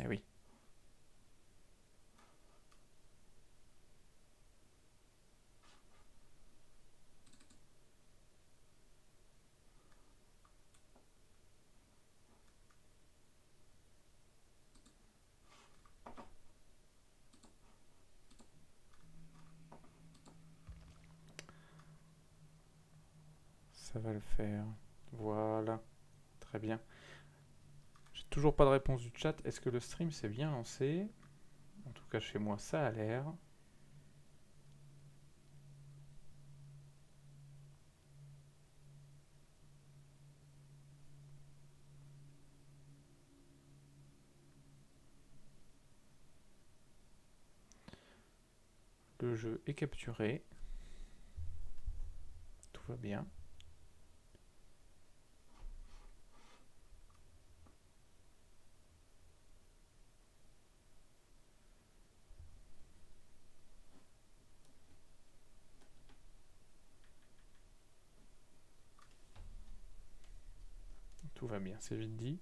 Eh oui. Ça va le faire. Voilà. Très bien. J'ai toujours pas de réponse du chat. Est-ce que le stream s'est bien lancé? En tout cas, chez moi, ça a l'air. Le jeu est capturé. Tout va bien. Tout va bien, c'est vite dit.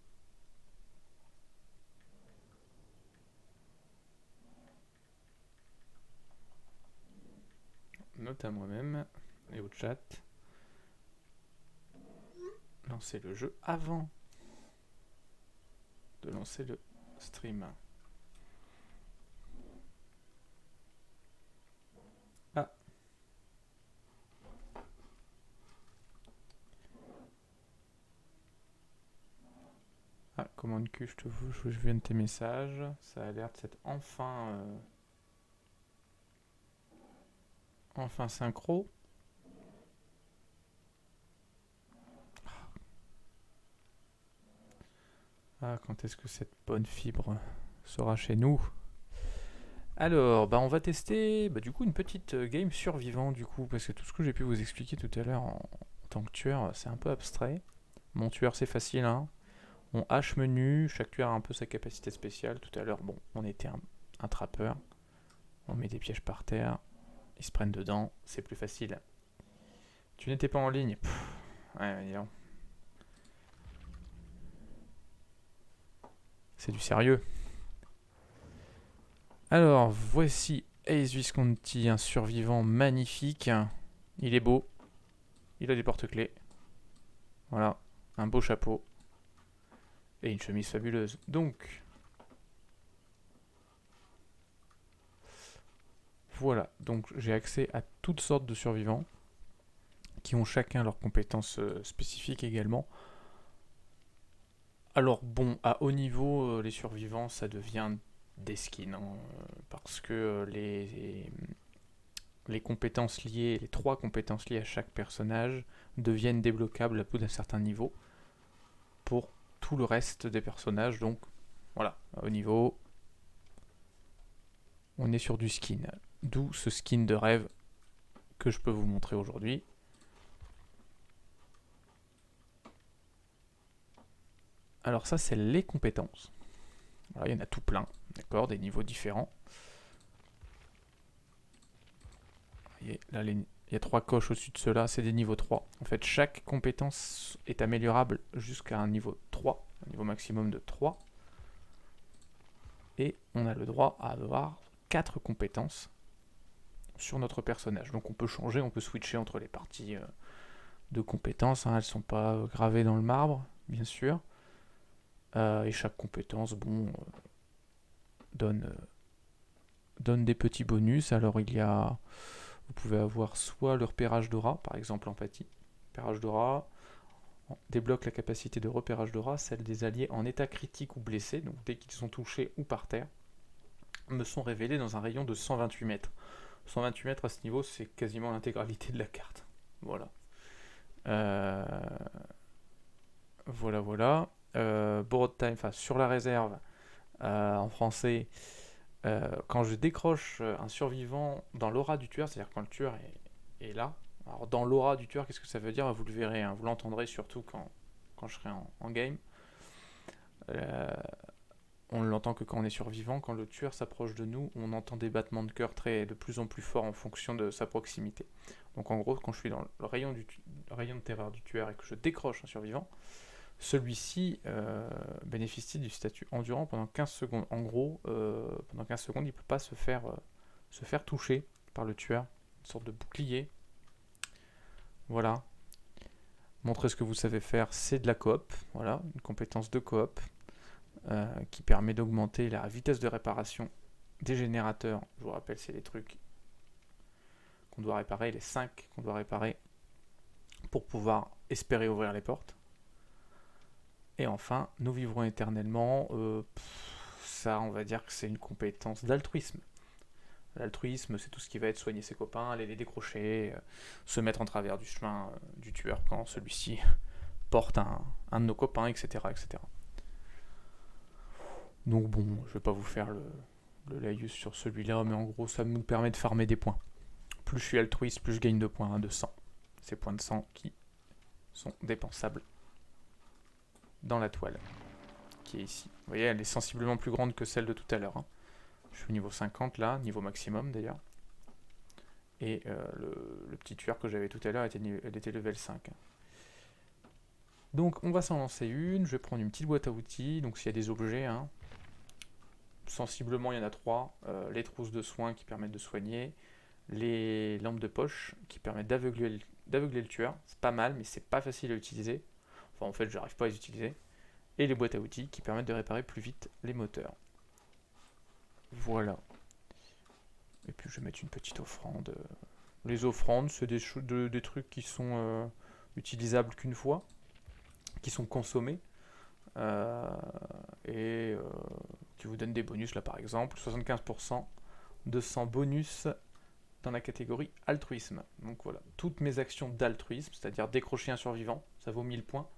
Note à moi-même et au chat. Lancer le jeu avant de lancer le stream. Ah. Ah, commande Q, je viens de tes messages. Ça a l'air de s'être enfin synchro. Ah, quand est-ce que cette bonne fibre sera chez nous? Alors, bah on va tester du coup une petite game survivant du coup, parce que tout ce que j'ai pu vous expliquer tout à l'heure en tant que tueur, c'est un peu abstrait. Mon tueur c'est facile, hein. On hache menu, chaque tueur a un peu sa capacité spéciale. Tout à l'heure, bon, on était un trappeur. On met des pièges par terre, ils se prennent dedans, c'est plus facile. Tu n'étais pas en ligne. Pff, ouais, disons. C'est du sérieux. Alors, voici Ace Visconti, un survivant magnifique. Il est beau. Il a des porte-clés. Voilà, un beau chapeau. Et une chemise fabuleuse. Donc, voilà. Donc, j'ai accès à toutes sortes de survivants qui ont chacun leurs compétences spécifiques également. Alors bon, à haut niveau, les survivants, ça devient des skins, hein, parce que les compétences liées, les trois compétences liées à chaque personnage deviennent débloquables à bout d'un certain niveau pour tout le reste des personnages. Donc voilà, à haut niveau, on est sur du skin. D'où ce skin de rêve que je peux vous montrer aujourd'hui. Alors ça, c'est les compétences. Voilà, il y en a tout plein, d'accord, des niveaux différents. Vous voyez, là, il y a 3 coches au-dessus de cela, c'est des niveaux 3. En fait, chaque compétence est améliorable jusqu'à un niveau 3, un niveau maximum de 3. Et on a le droit à avoir 4 compétences sur notre personnage. Donc on peut changer, on peut switcher entre les parties de compétences. Hein. Elles ne sont pas gravées dans le marbre, bien sûr. Et chaque compétence, bon, donne des petits bonus. Alors vous pouvez avoir soit le repérage d'aura, par exemple empathie. Repérage d'aura débloque la capacité de repérage d'aura, celle des alliés en état critique ou blessés, donc dès qu'ils sont touchés ou par terre, me sont révélés dans un rayon de 128 mètres. 128 mètres à ce niveau, c'est quasiment l'intégralité de la carte. Voilà. Euh, voilà. Borrowed time, enfin sur la réserve, en français, quand je décroche un survivant dans l'aura du tueur, c'est-à-dire quand le tueur est là. Alors dans l'aura du tueur, qu'est-ce que ça veut dire? Vous le verrez, hein, vous l'entendrez surtout quand je serai en game. Euh, on ne l'entend que quand on est survivant. Quand le tueur s'approche de nous, on entend des battements de cœur de plus en plus forts en fonction de sa proximité. Donc en gros, quand je suis dans le rayon de terreur du tueur et que je décroche un survivant, Celui-ci bénéficie du statut endurant pendant 15 secondes. En gros, pendant 15 secondes, il ne peut pas se faire toucher par le tueur. Une sorte de bouclier. Voilà. Montrer ce que vous savez faire, c'est de la coop. Voilà, une compétence de coop qui permet d'augmenter la vitesse de réparation des générateurs. Je vous rappelle, c'est les trucs qu'on doit réparer, les 5 qu'on doit réparer pour pouvoir espérer ouvrir les portes. Et enfin, nous vivrons éternellement. Ça, on va dire que c'est une compétence d'altruisme. L'altruisme, c'est tout ce qui va être soigner ses copains, aller les décrocher, se mettre en travers du chemin du tueur quand celui-ci porte un de nos copains, etc., etc. Donc bon, je vais pas vous faire le laïus sur celui-là, mais en gros, ça nous permet de farmer des points. Plus je suis altruiste, plus je gagne de points, de sang. Ces points de sang qui sont dépensables dans la toile, qui est ici. Vous voyez, elle est sensiblement plus grande que celle de tout à l'heure. Hein. Je suis au niveau 50 là, niveau maximum d'ailleurs. Et le petit tueur que j'avais tout à l'heure, elle était level 5. Donc on va s'en lancer une, je vais prendre une petite boîte à outils, donc s'il y a des objets, hein, sensiblement il y en a 3, les trousses de soins qui permettent de soigner, les lampes de poche qui permettent d'aveugler le tueur, c'est pas mal mais c'est pas facile à utiliser, enfin en fait j'arrive pas à les utiliser, et les boîtes à outils qui permettent de réparer plus vite les moteurs. Voilà. Et puis je vais mettre une petite offrande. Les offrandes, c'est des trucs qui sont utilisables qu'une fois, qui sont consommés, et qui vous donnent des bonus là par exemple, 75% de 100 bonus dans la catégorie altruisme. Donc voilà, toutes mes actions d'altruisme, c'est-à-dire décrocher un survivant, ça vaut 1000 points,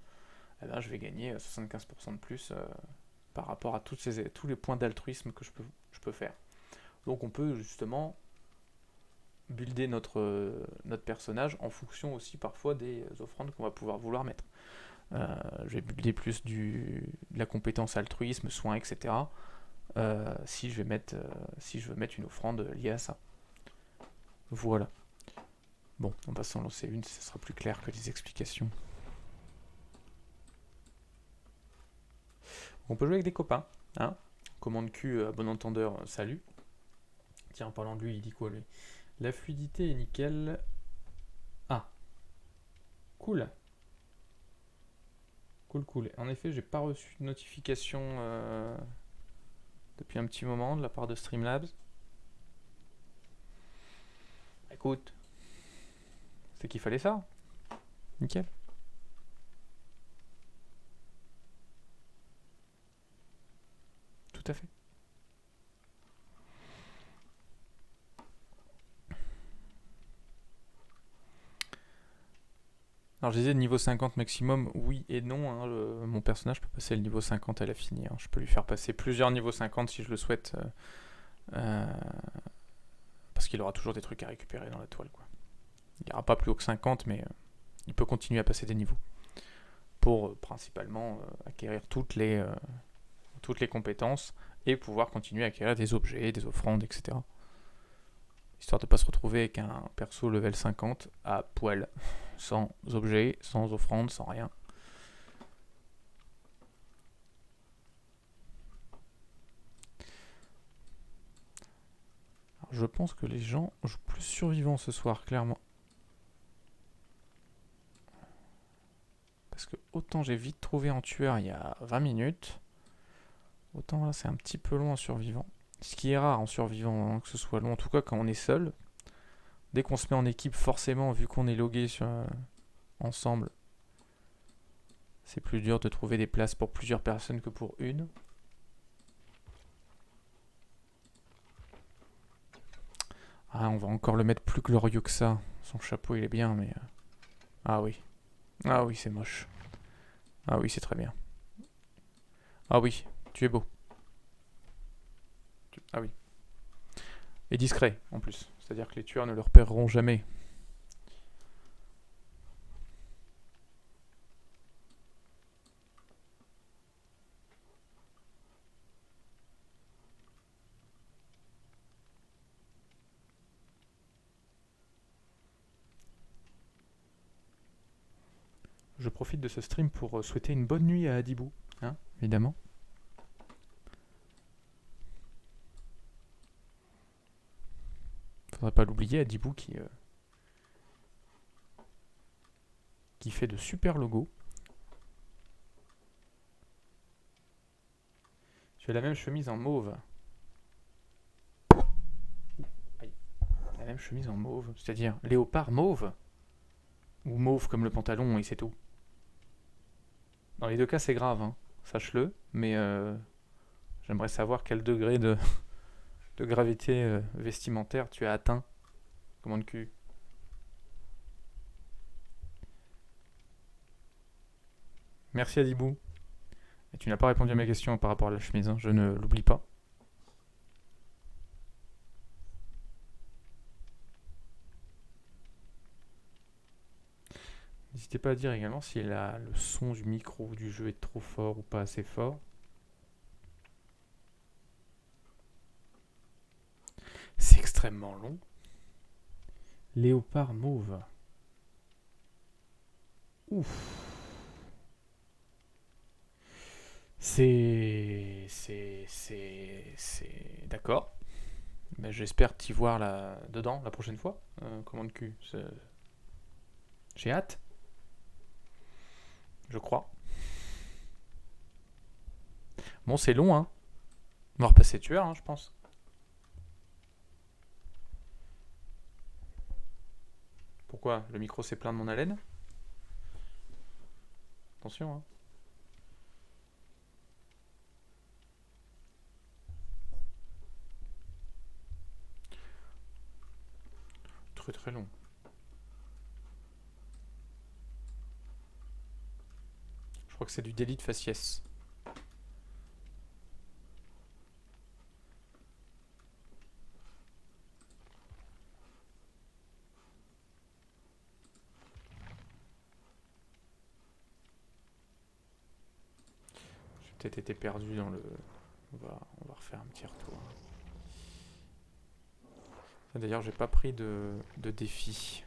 et ben, je vais gagner 75% de plus par rapport à tous les points d'altruisme que je peux faire. Donc on peut justement builder notre personnage en fonction aussi parfois des offrandes qu'on va pouvoir vouloir mettre. Je vais builder plus de la compétence altruisme, soins, etc. Si je veux mettre une offrande liée à ça. Voilà. Bon, on va s'en lancer une, ça sera plus clair que les explications. On peut jouer avec des copains, hein. Commande Q, à bon entendeur, salut. Tiens, en parlant de lui, il dit quoi lui? La fluidité est nickel. Ah, cool. Cool. En effet, j'ai pas reçu de notification depuis un petit moment de la part de Streamlabs. Écoute, c'est qu'il fallait ça. Nickel. Tout à fait. Alors je disais niveau 50 maximum, oui et non. Hein, mon personnage peut passer le niveau 50 à la fini. Hein. Je peux lui faire passer plusieurs niveaux 50 si je le souhaite. Parce qu'il aura toujours des trucs à récupérer dans la toile. Quoi. Il n'ira pas plus haut que 50, mais il peut continuer à passer des niveaux. Pour principalement acquérir toutes les compétences et pouvoir continuer à acquérir des objets, des offrandes, etc. Histoire de ne pas se retrouver avec un perso level 50 à poil, sans objets, sans offrandes, sans rien. Alors, je pense que les gens jouent plus survivants ce soir, clairement. Parce que autant j'ai vite trouvé en tueur il y a 20 minutes, autant là c'est un petit peu long en survivant. Ce qui est rare en survivant, hein, que ce soit long, en tout cas quand on est seul. Dès qu'on se met en équipe, forcément, vu qu'on est logué ensemble, c'est plus dur de trouver des places pour plusieurs personnes que pour une. Ah, on va encore le mettre plus glorieux que ça. Son chapeau, il est bien, mais... Ah oui. Ah oui, c'est moche. Ah oui, c'est très bien. Ah oui, tu es beau. Ah oui. Et discret, en plus. C'est-à-dire que les tueurs ne le repéreront jamais. je profite de ce stream pour souhaiter une bonne nuit à Adibou, hein, évidemment. Faudrait pas l'oublier, Adibou qui fait de super logos. Tu as la même chemise en mauve. Aïe. La même chemise en mauve, c'est-à-dire léopard mauve ou mauve comme le pantalon et c'est tout. Dans les deux cas, c'est grave, hein. Sache-le, mais j'aimerais savoir quel degré de gravité vestimentaire tu as atteint. Comment de cul. Merci Adibou. Et tu n'as pas répondu à ma question par rapport à la chemise, hein. Je ne l'oublie pas. N'hésitez pas à dire également si le son du micro du jeu est trop fort ou pas assez fort. C'est extrêmement long. Léopard mauve. Ouf. C'est... D'accord. Ben, j'espère t'y voir dedans la prochaine fois. Comment de cul. J'ai hâte. Je crois. Bon, c'est long, hein. On va repasser tueur, hein, je pense. Pourquoi? Le micro s'est plaint de mon haleine? Attention, hein. Très très long. Je crois que c'est du délit de faciès. J'ai peut-être été perdu dans le... On va refaire un petit retour. D'ailleurs, j'ai pas pris de défi.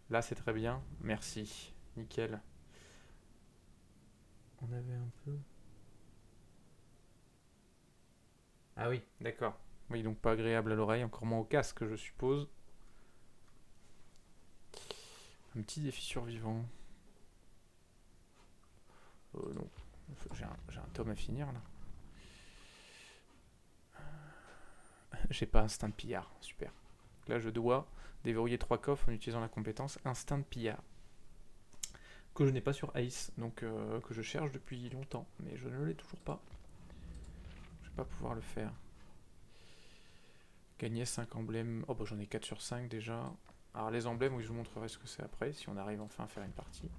Là, c'est très bien. Merci. Nickel. On avait un peu... Ah oui, d'accord. Oui, donc pas agréable à l'oreille, encore moins au casque, je suppose. Un petit défi survivant. Non. J'ai un tome à finir, là. J'ai pas instinct de pillard. Super. Là, je dois déverrouiller 3 coffres en utilisant la compétence instinct de pillard. Que je n'ai pas sur Ace, donc que je cherche depuis longtemps, mais je ne l'ai toujours pas. Je vais pas pouvoir le faire. Gagner 5 emblèmes. Oh bah j'en ai 4 sur 5 déjà. Alors les emblèmes, oui, je vous montrerai ce que c'est après, si on arrive enfin à faire une partie.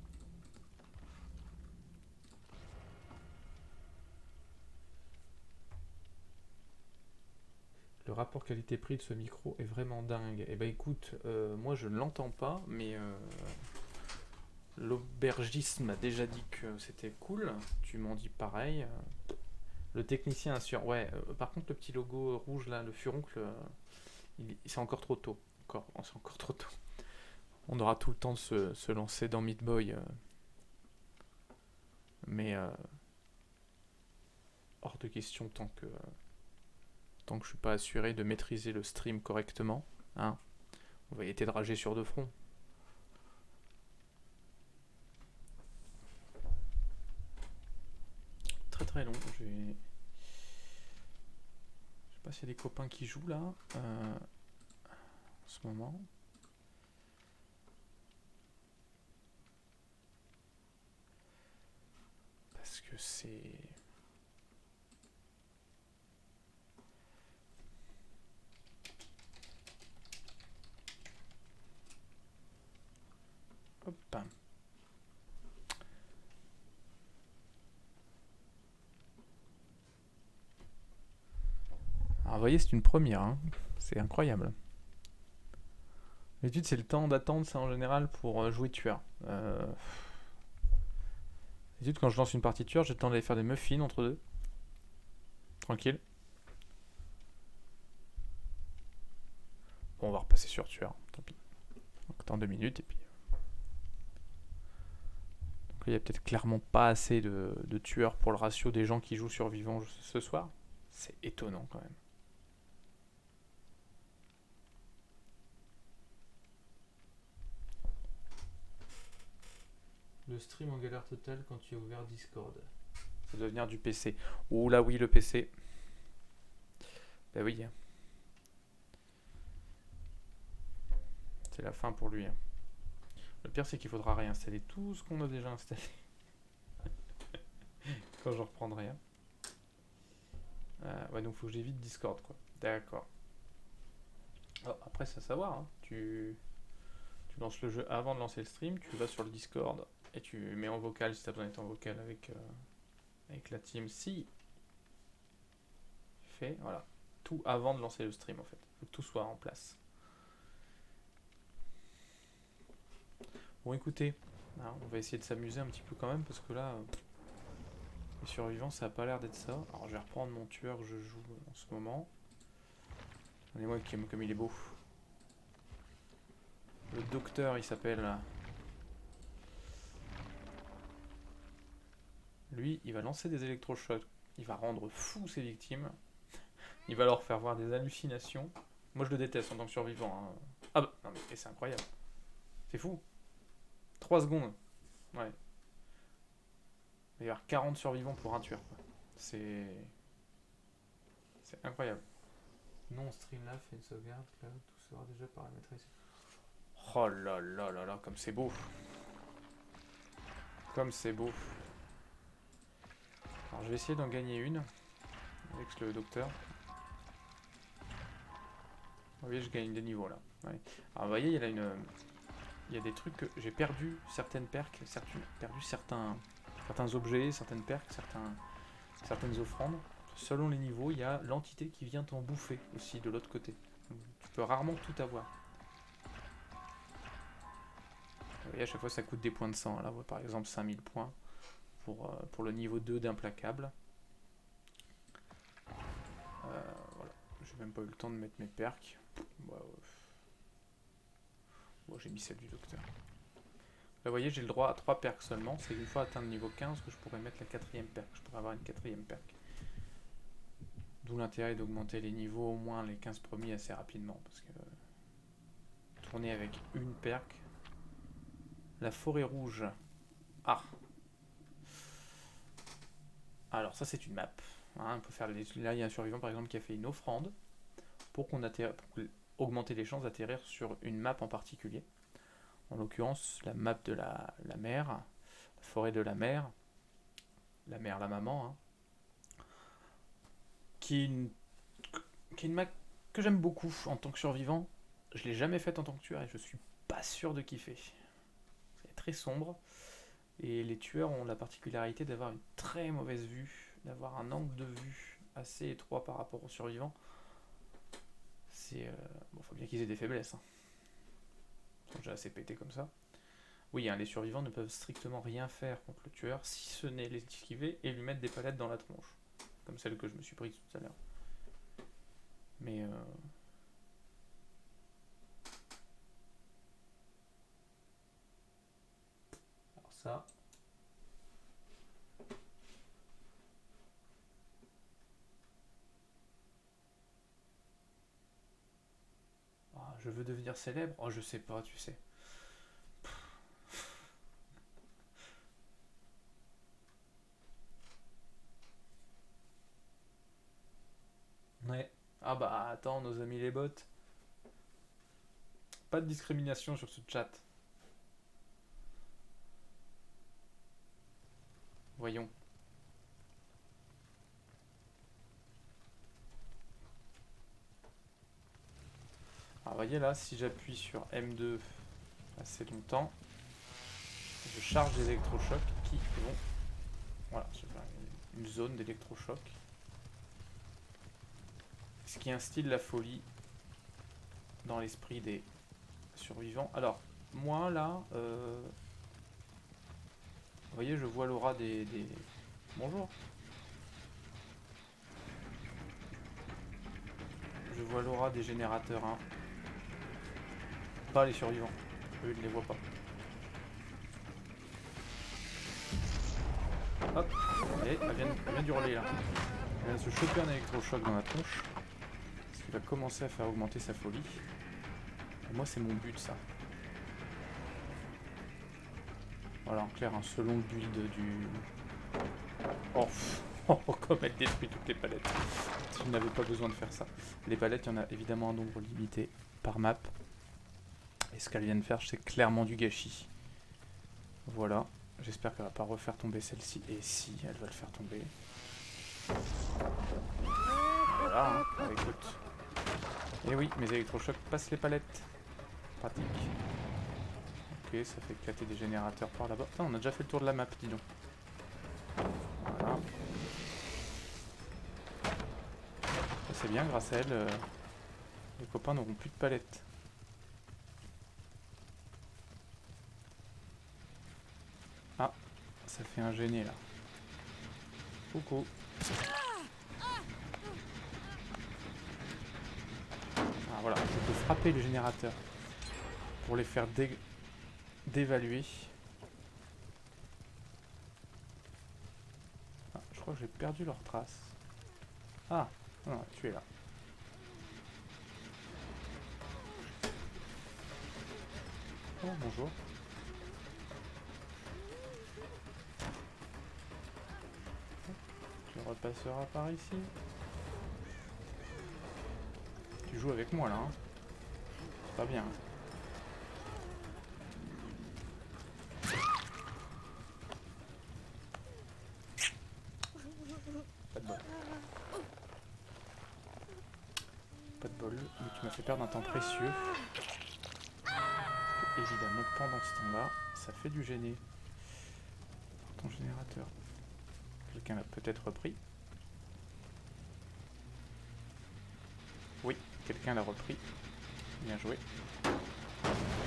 Le rapport qualité-prix de ce micro est vraiment dingue. Eh bah écoute, moi je ne l'entends pas, mais l'aubergiste m'a déjà dit que c'était cool. Tu m'en dis pareil. Le technicien assure. Ouais, par contre le petit logo rouge là, le furoncle, c'est encore trop tôt. C'est encore trop tôt. On aura tout le temps de se lancer dans Meat Boy. Mais hors de question tant que je suis pas assuré de maîtriser le stream correctement. Hein, on va y être dragé sur deux fronts. Très très long. Je sais pas s'il y a des copains qui jouent là en ce moment. Parce que c'est... Hop. Alors vous voyez, c'est une première, hein. C'est incroyable. L'étude, c'est le temps d'attente, ça en général, pour jouer tueur. L'étude, quand je lance une partie tueur, j'ai le temps d'aller faire des muffins entre deux. Tranquille. Bon, on va repasser sur tueur, tant pis. Donc, attends 2 minutes et puis... qu'il y a peut-être clairement pas assez de tueurs pour le ratio des gens qui jouent survivants ce soir. C'est étonnant quand même. Le stream en galère totale quand tu as ouvert Discord. Ça doit venir du PC. Oh là oui, le PC. Bah oui. C'est la fin pour lui. Le pire, c'est qu'il faudra réinstaller tout ce qu'on a déjà installé. Quand je reprendrai. Ouais, donc faut que j'évite Discord, quoi. D'accord. Oh, après, c'est à savoir. Hein. Tu lances le jeu avant de lancer le stream, tu vas sur le Discord et tu mets en vocal si tu as besoin d'être en vocal avec la team. Si tu fais, voilà, tout avant de lancer le stream en fait. Faut que tout soit en place. Bon, écoutez, hein, on va essayer de s'amuser un petit peu quand même parce que là, les survivants, ça a pas l'air d'être ça. Alors, je vais reprendre mon tueur que je joue en ce moment. Regardez-moi comme il est beau. Le docteur, il s'appelle. Lui, il va lancer des électrochocs. Il va rendre fou ses victimes. Il va leur faire voir des hallucinations. Moi, je le déteste en tant que survivant. Hein. Ah bah, non mais c'est incroyable. C'est fou. 3 secondes. Ouais. Il va y avoir 40 survivants pour un tueur. C'est incroyable. Non, Streamlabs fait une sauvegarde. Cloud, tout sera déjà paramétré. Oh là là là là, comme c'est beau. Comme c'est beau. Alors, je vais essayer d'en gagner une avec le docteur. Vous voyez, je gagne des niveaux là. Ouais. Alors, vous voyez, il y a des trucs que j'ai perdu certaines perks, perdu certains objets, certaines perks, certaines offrandes. Selon les niveaux, il y a l'entité qui vient t'en bouffer aussi de l'autre côté. Donc, tu peux rarement tout avoir. Vous voyez, à chaque fois ça coûte des points de sang. Là, par exemple 5000 points pour le niveau 2 d'implacable. Voilà. J'ai même pas eu le temps de mettre mes perks. Bon, j'ai mis celle du docteur. Là, vous voyez, j'ai le droit à 3 perks seulement. C'est une fois atteint le niveau 15 que je pourrais mettre la 4ème perk. Je pourrais avoir une 4ème perk. D'où l'intérêt d'augmenter les niveaux, au moins les 15 premiers, assez rapidement. Parce que tourner avec une perk. La forêt rouge. Ah. Alors, ça, c'est une map. Hein, on peut faire là, il y a un survivant, par exemple, qui a fait une offrande pour augmenter les chances d'atterrir sur une map en particulier. En l'occurrence, la map de la mer, la forêt de la mer, la maman, hein, qui est une map que j'aime beaucoup en tant que survivant. Je l'ai jamais faite en tant que tueur et je suis pas sûr de kiffer. C'est très sombre et les tueurs ont la particularité d'avoir une très mauvaise vue, d'avoir un angle de vue assez étroit par rapport aux survivants. Bon, faut bien qu'ils aient des faiblesses. Hein. Ils sont déjà assez pétés comme ça. Oui, hein, les survivants ne peuvent strictement rien faire contre le tueur, si ce n'est l'esquiver et lui mettre des palettes dans la tronche. Comme celle que je me suis prise tout à l'heure. Mais alors ça... Oh, je veux devenir célèbre? Oh, je sais pas, tu sais. Ouais. Ah bah attends, nos amis les bots. Pas de discrimination sur ce chat. Voyons. Alors voyez là, si j'appuie sur M2 assez longtemps, je charge des électrochocs qui vont... Voilà, une zone d'électrochocs. Ce qui instille la folie dans l'esprit des survivants. Alors, moi là, vous voyez, je vois l'aura des... Bonjour. Je vois l'aura des générateurs, hein. Pas les survivants. Eux, ils ne les voient pas. Et elle vient d'hurler là. Elle vient de se choper un électrochoc dans la tronche. Ce qui va commencer à faire augmenter sa folie. Et moi c'est mon but ça. Voilà, en clair, selon le build du... Oh, comme elle détruit toutes les palettes. Je n'avais pas besoin de faire ça. Les palettes, il y en a évidemment un nombre limité par map. Et ce qu'elle vient de faire, c'est clairement du gâchis. Voilà. J'espère qu'elle va pas refaire tomber celle-ci. Et si, elle va le faire tomber. Voilà, hein. Ah, écoute. Et oui, mes électrochocs passent les palettes. Pratique. Ok, ça fait éclater des générateurs par là-bas. Putain, on a déjà fait le tour de la map, dis donc. Voilà. C'est bien, grâce à elle, les copains n'auront plus de palettes. Ah, ça fait un gêné là. Coucou. Ah voilà, je peux frapper les générateurs pour les faire dévaluer. Ah, je crois que j'ai perdu leur trace. Ah, non, tu es là. Oh, bonjour. Tu repasseras par ici. Tu joues avec moi là, hein. C'est pas bien. Pas de bol. Pas de bol, mais tu m'as fait perdre un temps précieux. Évidemment, pendant ce temps-là, ça fait du gêner. Ton générateur. Quelqu'un l'a peut-être repris. Oui, quelqu'un l'a repris. Bien joué.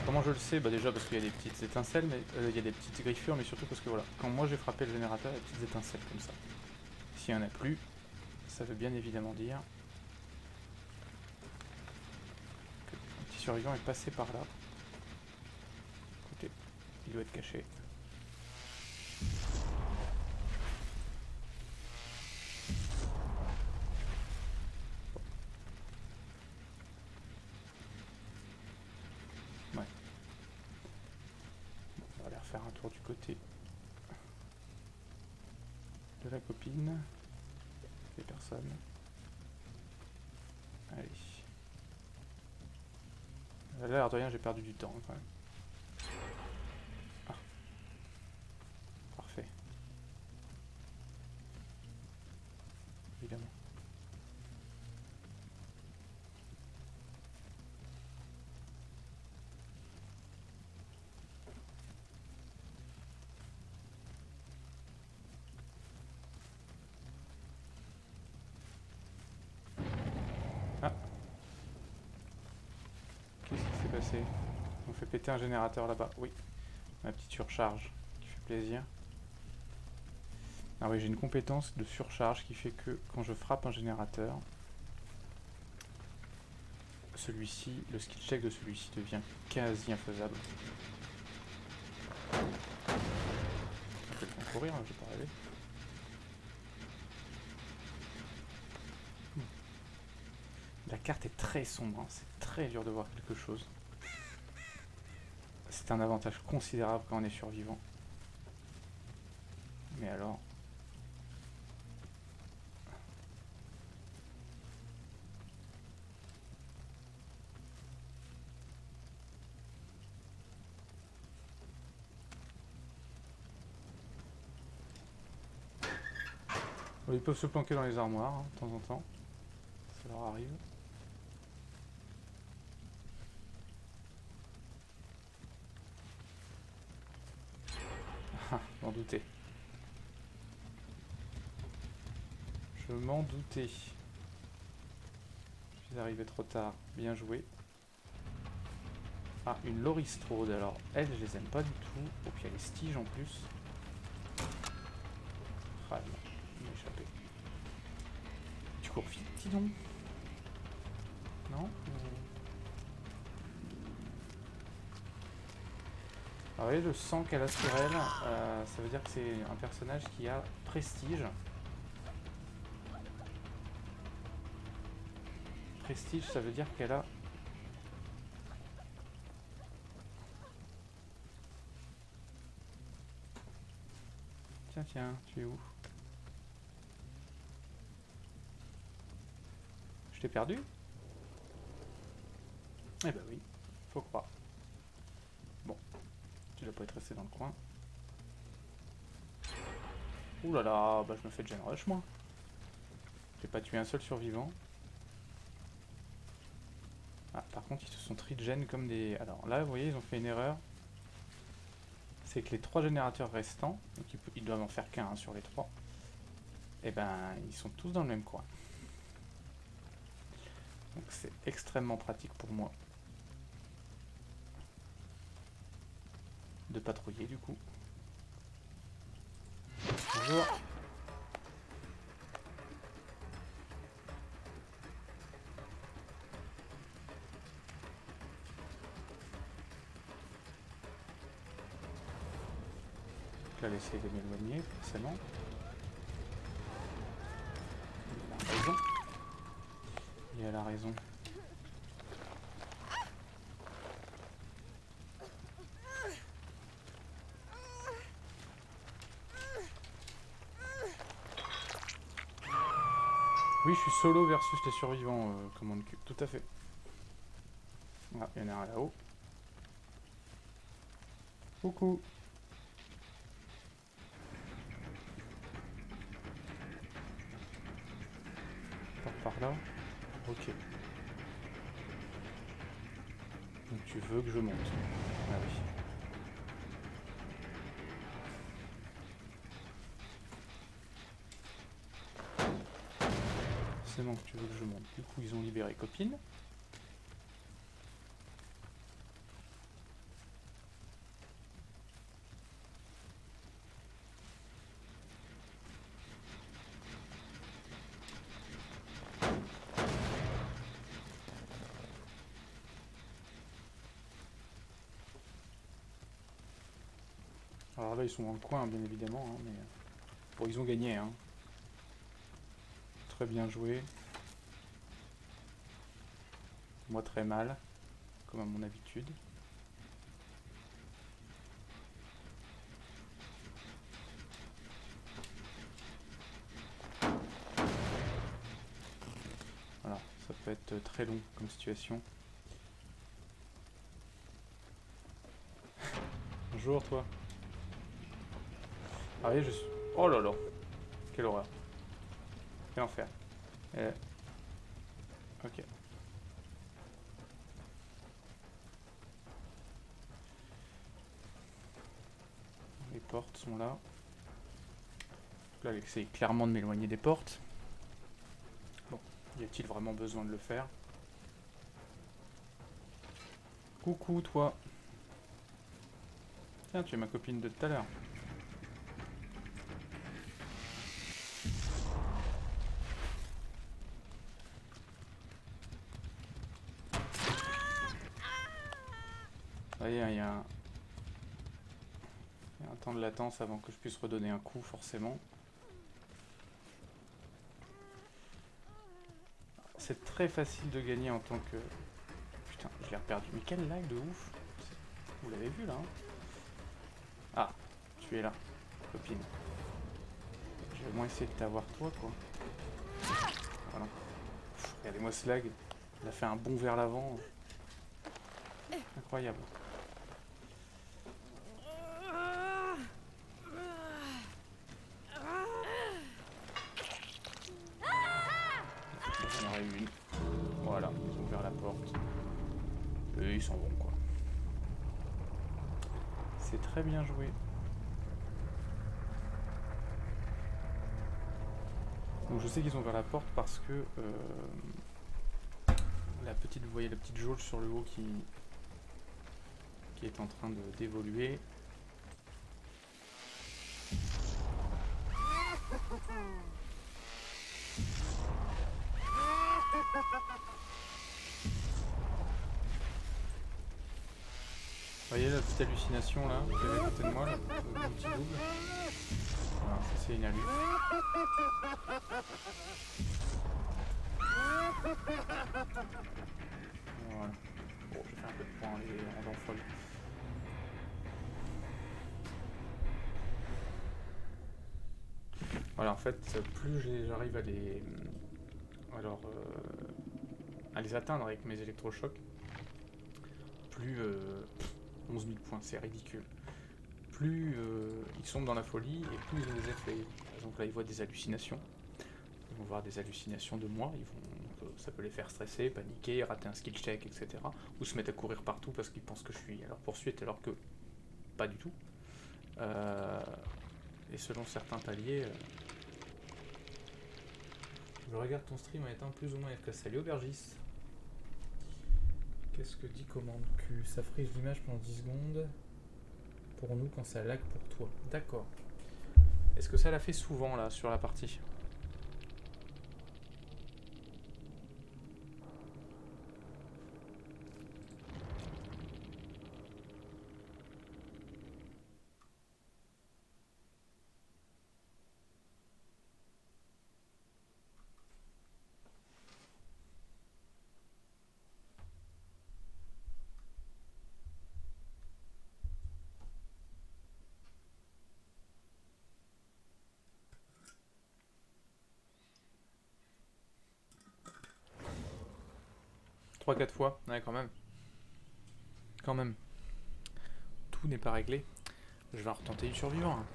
Comment je le sais? Bah déjà parce qu'il y a des petites étincelles, mais il y a des petites griffures, mais surtout parce que voilà, quand moi j'ai frappé le générateur, il y a des petites étincelles comme ça. S'il n'y en a plus, ça veut bien évidemment dire que un petit survivant est passé par là. Écoutez, il doit être caché. Ouais. On va aller refaire un tour du côté de la copine. Les personnes. Allez. Là, l'air de rien, j'ai perdu du temps quand même. Ah. Parfait. Évidemment. Ah. Qu'est-ce qui s'est passé? On fait péter un générateur là-bas. Oui. Ma petite surcharge qui fait plaisir. Ah oui, j'ai une compétence de surcharge qui fait que quand je frappe un générateur, celui-ci, le skill check de celui-ci devient quasi infaisable. On peut le courir, hein, je vais pas rêver. La carte est très sombre, hein, c'est très dur de voir quelque chose. C'est un avantage considérable quand on est survivant. Mais alors... Ils peuvent se planquer dans les armoires, hein, de temps en temps. Ça leur arrive. Ah, m'en doutais. Je m'en doutais. Je suis arrivé trop tard. Bien joué. Ah, une Loristrode. Alors, elles, je les aime pas du tout. Oh, puis il y a les Styges en plus. Ah non, il m'a échappé. Tu cours vite, dis donc. Non Alors, vous voyez le sang qu'elle a sur elle, ça veut dire que c'est un personnage qui a prestige. Prestige, ça veut dire qu'elle a... Tiens, tiens, tu es où? Je t'ai perdu? Eh ben oui, faut croire. Bon, tu dois pas être resté dans le coin. Ouh là là, bah je me fais gen rush moi. J'ai pas tué un seul survivant. Ah, par contre, ils se sont tri-gen comme des... Alors là, vous voyez, ils ont fait une erreur. C'est que les 3 générateurs restants, donc ils doivent en faire qu'un hein, sur les 3, et ben ils sont tous dans le même coin. Donc c'est extrêmement pratique pour moi de patrouiller du coup. Bonjour. Là, elle essaie de m'éloigner, forcément. Il a raison. Et elle a raison. Oui, je suis solo versus les survivants, commande Q. Tout à fait. Ah, il y en a un là-haut. Coucou. Par là. Ok. Donc tu veux que je monte. Ah oui. Forcément que tu veux que je monte. Du coup, ils ont libéré copine. Alors là, ils sont dans le coin, bien évidemment, hein, mais... Bon, ils ont gagné, hein. Très bien joué. Moi, très mal, comme à mon habitude. Voilà, ça peut être très long comme situation. Bonjour, toi. Ah oui, je suis... Oh là là. Quelle horreur. Quel enfer. Ok. Les portes sont là. Là, j'essaie clairement de m'éloigner des portes. Bon, y a-t-il vraiment besoin de le faire? Coucou, toi. Tiens, tu es ma copine de tout à l'heure. Vous voyez, il y a un temps de latence avant que je puisse redonner un coup, forcément. C'est très facile de gagner en tant que... Putain, je l'ai perdu. Mais quel lag de ouf. Vous l'avez vu, là hein. Ah, tu es là, copine. Je vais au moins essayer de t'avoir, toi, quoi. Voilà. Regardez-moi ce lag. Il a fait un bond vers l'avant. Incroyable. J'en aurais eu une. Voilà, ils ont ouvert la porte. Eux, ils sont bons, quoi. C'est très bien joué. Donc je sais qu'ils ont ouvert la porte parce que la petite, vous voyez la petite jauge sur le haut qui est en train d'évoluer. voyez la petite hallucination là, qui est à côté de moi, là, le petit double. Voilà, ça c'est une hallu. Voilà. Bon, j'ai fait un peu de points, les rendant folle. Voilà, en fait, plus j'arrive à les... Alors, à les atteindre avec mes électrochocs, plus... 11 000 points, c'est ridicule. Plus ils sont dans la folie et plus ils ont des effets. Par exemple, là, ils voient des hallucinations. Ils vont voir des hallucinations de moi. Ça peut les faire stresser, paniquer, rater un skill check, etc. Ou se mettre à courir partout parce qu'ils pensent que je suis à leur poursuite, alors que pas du tout. Et selon certains paliers... Je regarde ton stream en étant plus ou moins efficace. Salut Aubergis. Qu'est-ce que dit commande Q? Ça frise l'image pendant 10 secondes pour nous quand ça lag pour toi. D'accord. Est-ce que ça l'a fait souvent là sur la partie? Trois, quatre fois, ouais, quand même. Quand même. Tout n'est pas réglé. Je vais en retenter du survivant. Hein.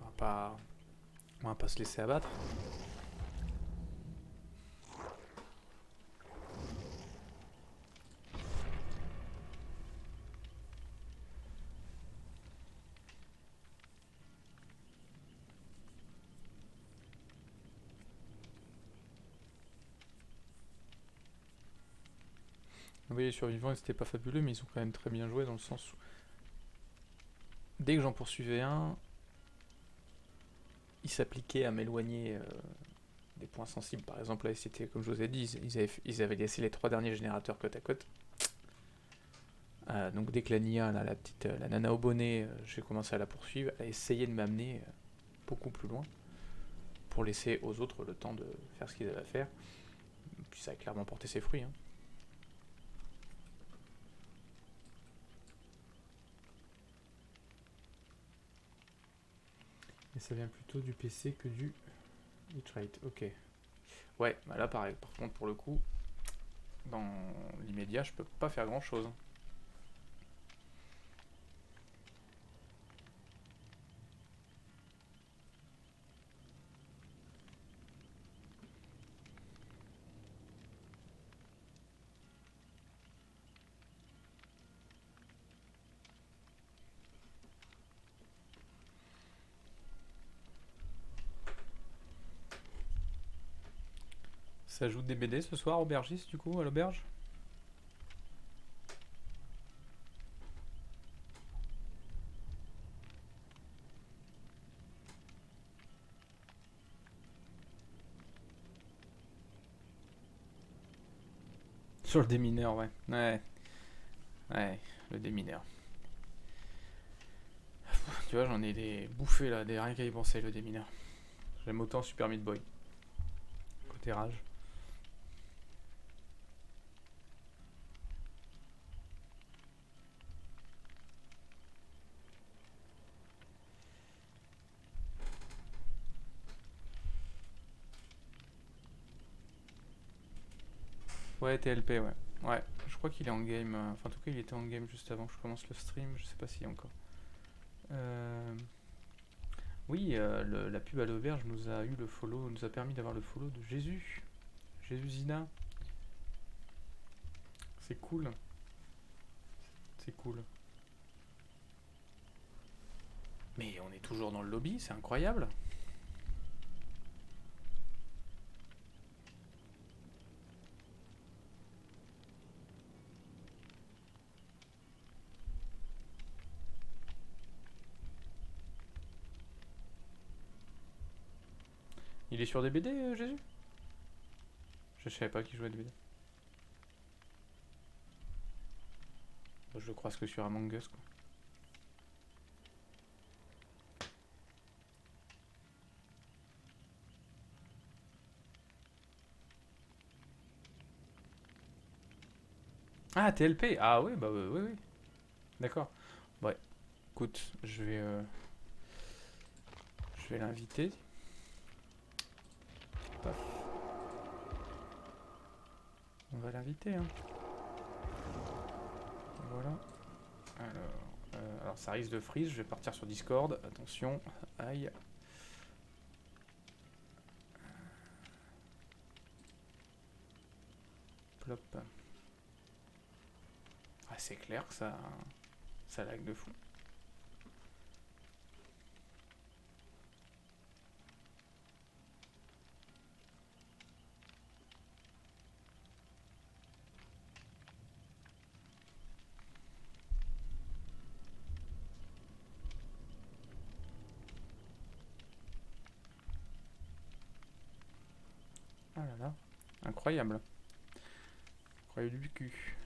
On va pas se laisser abattre. Oui, les survivants, c'était pas fabuleux, mais ils ont quand même très bien joué dans le sens où dès que j'en poursuivais un, il s'appliquait à m'éloigner des points sensibles. Par exemple, là, c'était comme je vous ai dit, ils avaient laissé les 3 derniers générateurs côte à côte. Donc dès que la Nia, là, la nana au bonnet, j'ai commencé à la poursuivre, elle a essayé de m'amener beaucoup plus loin pour laisser aux autres le temps de faire ce qu'ils avaient à faire. Puis ça a clairement porté ses fruits. Hein. Et ça vient plutôt du PC que du bitrate. Ok. Ouais, bah là pareil. Par contre, pour le coup, dans l'immédiat, je peux pas faire grand chose. Ça ajoute des BD ce soir, aubergiste, du coup, à l'auberge? Sur le démineur, ouais. Ouais. Ouais, le démineur. Tu vois, j'en ai des bouffées là, rien qu'à y penser, le démineur. J'aime autant Super Meat Boy. Côté rage. Ouais, TLP, ouais. Ouais, je crois qu'il est en game. Enfin, en tout cas, il était en game juste avant que je commence le stream. Je sais pas s'il y a encore. Oui, la pub à l'auberge nous a eu le follow, nous a permis d'avoir le follow de Jésus. Jésus Zina. C'est cool. C'est cool. Mais on est toujours dans le lobby, c'est incroyable. Il est sur des BD, Jésus? Je savais pas qu'il jouait des BD. Bon, je le croise que sur Among Us, quoi. Ah, TLP. Ah oui, bah oui, oui. D'accord. Ouais. Écoute, je vais l'inviter. Paf. On va l'inviter, hein. Voilà. Alors ça risque de freeze. Je vais partir sur Discord. Attention. Aïe. Plop. Ah, c'est clair que ça lag de fou. Ah là là. Incroyable. Incroyable du cul.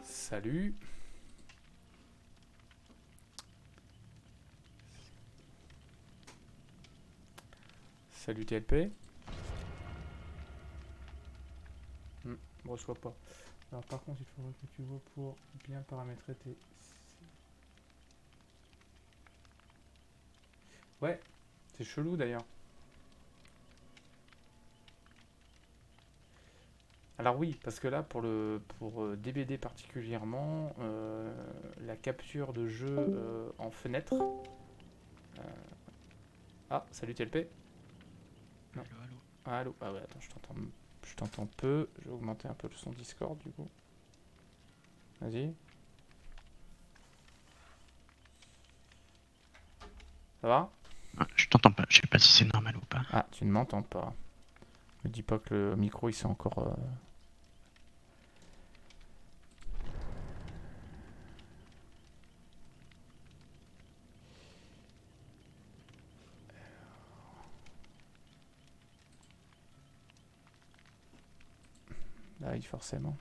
Salut. Salut TLP. Je reçois pas. Alors par contre, il faudrait que tu vois pour bien paramétrer tes... Ouais, c'est chelou d'ailleurs. Alors oui, parce que là, pour DBD particulièrement, la capture de jeu en fenêtre... Ah, salut TLP. Non. Allô, allô. Ah, allô. Ah ouais, attends, je t'entends peu. Je vais augmenter un peu le son Discord du coup. Vas-y. Ça va? Ah, je t'entends pas, je sais pas si c'est normal ou pas. Ah, tu ne m'entends pas. Me dis pas que le micro il s'est encore... Bah oui, forcément.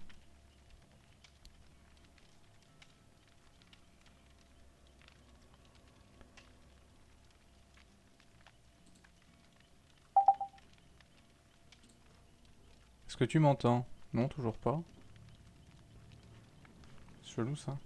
Est-ce que tu m'entends? Non, toujours pas. C'est chelou ça.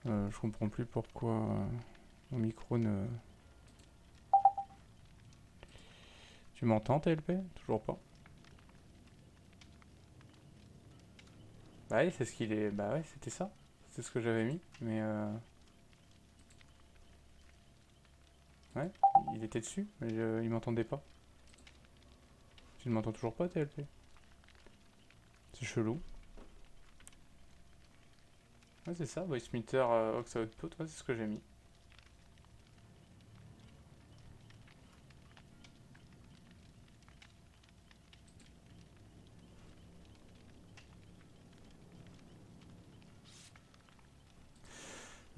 Je comprends plus pourquoi mon micro ne... Tu m'entends TLP? Toujours pas. Bah oui, c'est ce qu'il est... Bah ouais, c'était ça. C'est ce que j'avais mis. Mais ouais, il était dessus, mais il m'entendait pas. Tu ne m'entends toujours pas TLP? C'est chelou. Ouais, c'est ça, Voice Meter Aux Output, ouais, c'est ce que j'ai mis.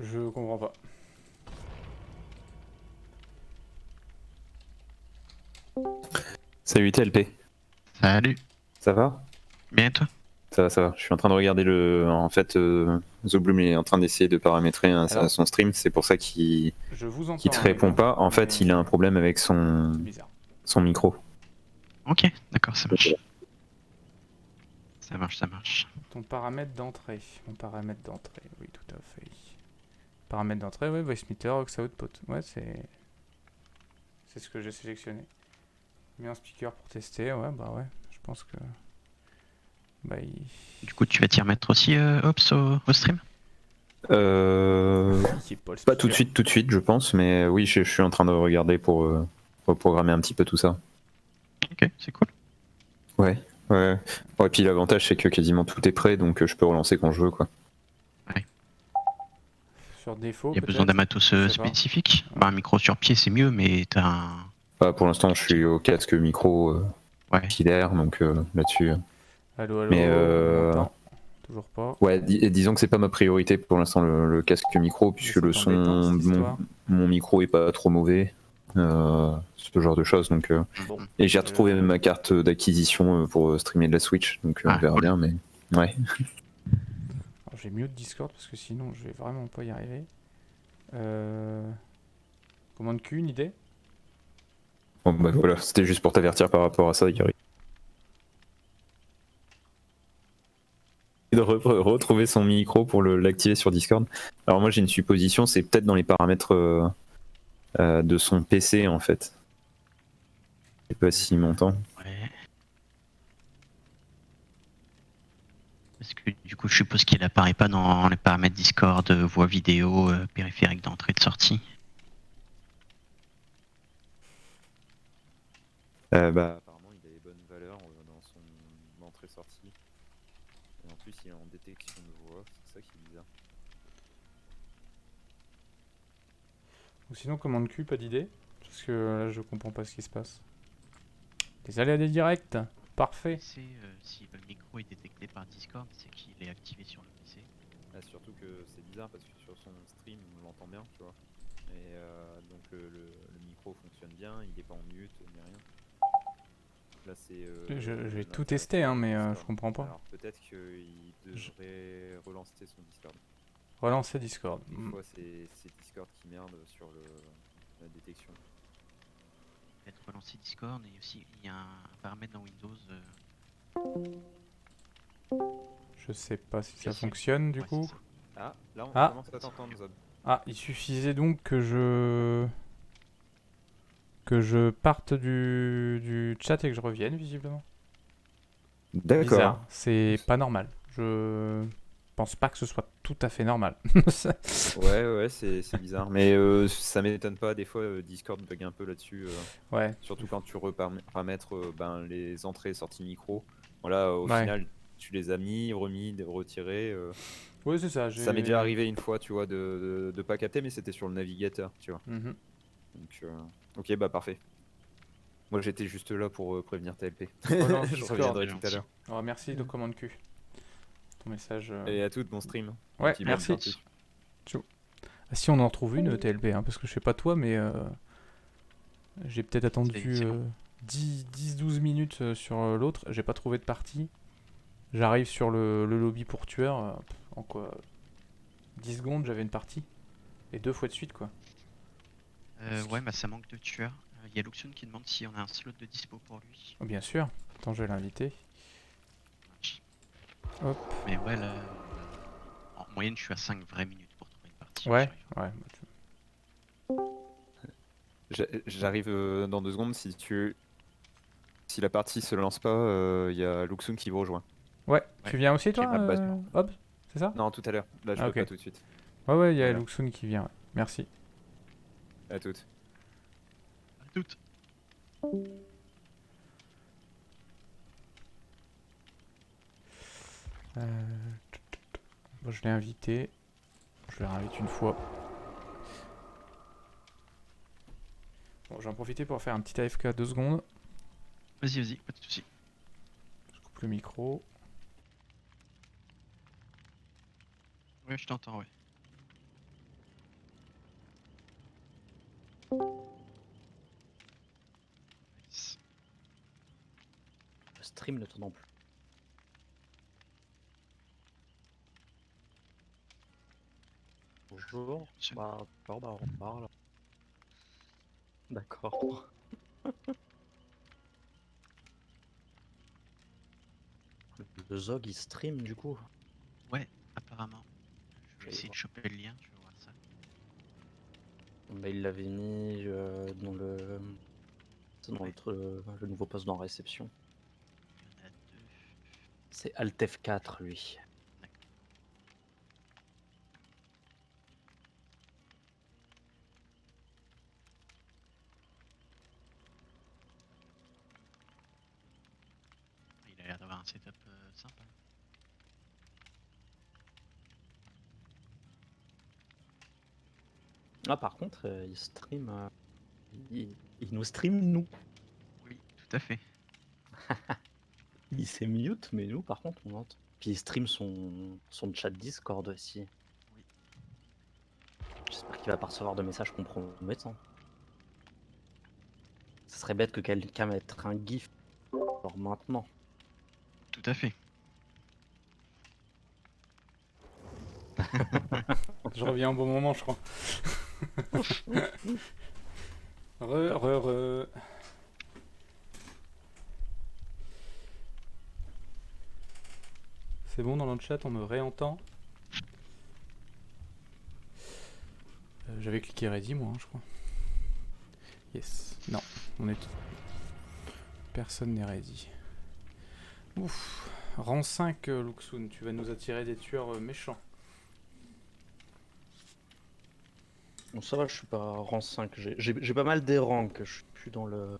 Je comprends pas. Salut TLP, Salut, ça va? bien et toi? Ça va, ça va. Je suis en train de regarder le. En fait, The Bloom est en train d'essayer de paramétrer Alors, son stream, c'est pour ça qu'il je vous entends, te hein, les répond gars, pas. En fait, mais il a un problème avec c'est bizarre. son micro. Ok, d'accord, ça marche. Ça marche, ça marche. Ton paramètre d'entrée. Mon paramètre d'entrée, oui, tout à fait. Paramètre d'entrée, oui, Voice Meter Aux Output. Ouais, c'est ce que j'ai sélectionné. Mis un speaker pour tester, ouais, bah ouais, je pense que... Bah, Du coup, tu vas t'y remettre aussi, Ops, au stream? il est pas le Pas speaker. tout de suite, je pense, mais oui, je suis en train de regarder pour reprogrammer un petit peu tout ça. Ok, c'est cool. Ouais, ouais. Ouais, puis l'avantage, c'est que quasiment tout est prêt, donc je peux relancer quand je veux, quoi. Sur défaut, Il y a besoin peut-être. d'un matos Je sais pas. spécifique? Ouais. Bah, un micro sur pied, c'est mieux, mais t'as un... Pour l'instant, je suis au casque micro. Ouais. filaire, donc là-dessus. Allô, allô, Mais on m'entend. Toujours pas. ouais, disons que c'est pas ma priorité pour l'instant le casque micro, Mais puisque c'est le embêtant son, cette histoire. mon micro est pas trop mauvais. Ce genre de choses. Donc, Bon, et j'ai je- retrouvé ma carte d'acquisition pour streamer de la Switch, donc on Ah, verra cool. bien, mais ouais. Alors, j'ai mieux de Discord parce que sinon je vais vraiment pas y arriver. Commande Q, une idée? Bon, bah voilà, c'était juste pour t'avertir par rapport à ça, Yuri. De retrouver son micro pour l'activer sur Discord. Alors moi j'ai une supposition, c'est peut-être dans les paramètres de son PC en fait. Je sais pas s'il m'entend. Ouais. Parce que du coup, je suppose qu'il apparaît pas dans les paramètres Discord, voix vidéo, périphérique d'entrée et de sortie. Bah apparemment il a les bonnes valeurs dans son entrée-sortie. Et en plus il est en détection de voix, c'est ça qui est bizarre. Ou sinon commande Q, pas d'idée? Parce que là je comprends pas ce qui se passe. Les aléas des directs, parfait. PC, si le micro est détecté par Discord, c'est qu'il est activé sur le PC. Ah, surtout que c'est bizarre parce que sur son stream on l'entend bien, tu vois. Et donc le micro fonctionne bien, il est pas en mute ni rien. Là c'est. J'ai tout l'interaction testé, hein, mais Discord. je comprends pas. Alors peut-être qu'il devrait relancer son Discord. Relancer Discord. Des fois c'est Discord qui merde sur la détection. Peut-être relancer Discord et aussi il y a un paramètre dans Windows. Je sais pas si ça Officiel. fonctionne du Ouais, coup. c'est ça. Ah, là on Ah. commence à t'entendre, Zod. Ah, il suffisait donc que je parte du chat et que je revienne visiblement. D'accord. Bizarre, c'est pas normal. Je pense pas que ce soit tout à fait normal. Ouais, c'est bizarre. Mais ça m'étonne pas, des fois Discord bug un peu là-dessus. Ouais, Surtout quand tu paramètres les entrées et sorties micro. Voilà, au ouais. final, tu les as mis, remis, retirés. Ouais, c'est ça. Ça m'est déjà arrivé une fois, tu vois, de pas capter, mais c'était sur le navigateur, tu vois. Mhm. Donc, ok, bah parfait. Moi, j'étais juste là pour prévenir TLP. Relance Je Discord. reviendrai tout à l'heure. Oh, merci de commande Q. Ton message. Et à toutes, bon stream. Ouais, Et puis, bonne merci. partie. Ah, si on en retrouve une TLP, hein, parce que je sais pas toi, mais j'ai peut-être attendu C'est bon. 10-12 minutes sur l'autre. J'ai pas trouvé de partie. J'arrive sur le lobby pour tueur. En quoi 10 secondes, j'avais une partie. Et 2 fois de suite, quoi. Ouais, bah ça manque de tueurs. Il y a Luxun qui demande si on a un slot de dispo pour lui. Oh, bien sûr. Attends, je vais l'inviter. Hop. Mais ouais, là, en moyenne, je suis à 5 vraies minutes pour trouver une partie. Ouais, J'arrive. ouais. J'arrive dans 2 secondes. Si la partie se lance pas, il y a Luxun qui vous rejoint. Ouais, Ouais. tu viens aussi, toi, Ok, bah, Hobbs? C'est ça? Non, tout à l'heure. Là, je Ah, peux ok. pas tout de suite. Ouais, il y a Voilà. Luxun qui vient. Ouais. Merci. À toutes. À toutes. Bon, je l'ai invité. Je le réinvite une fois. Bon, j'en profiter pour faire un petit AFK 2 secondes. Vas-y, pas de soucis. Je coupe le micro. Ouais, je t'entends, ouais. Nice. Le stream ne tourne non plus. Bonjour. Bah, d'accord, bah, on parle. D'accord. Le Zog il stream du coup. Ouais, apparemment. Je vais Ok, essayer bon. de choper le lien, tu vas voir ça. Bah, il l'avait mis dans le nouveau poste dans réception. Il y en a deux. C'est Alt F4 lui. D'accord. Il a l'air d'avoir un setup sympa. Ah par contre il stream il nous stream nous. Oui, tout à fait. Il s'est mute, mais nous, par contre, on entend. Puis il stream son chat Discord aussi. Oui. J'espère qu'il va pas recevoir de messages compromettants. Ça serait bête que quelqu'un mette un gif genre maintenant. Tout à fait. Je reviens au bon moment, je crois. Re. C'est bon dans le chat, on me réentend. J'avais cliqué ready moi, je crois. Yes. Non, on est. Personne n'est ready. Ouf. Rang 5, Luxun, tu vas nous attirer des tueurs méchants. Bon, ça va, je suis pas rang 5. J'ai pas mal des rangs que je suis plus dans le.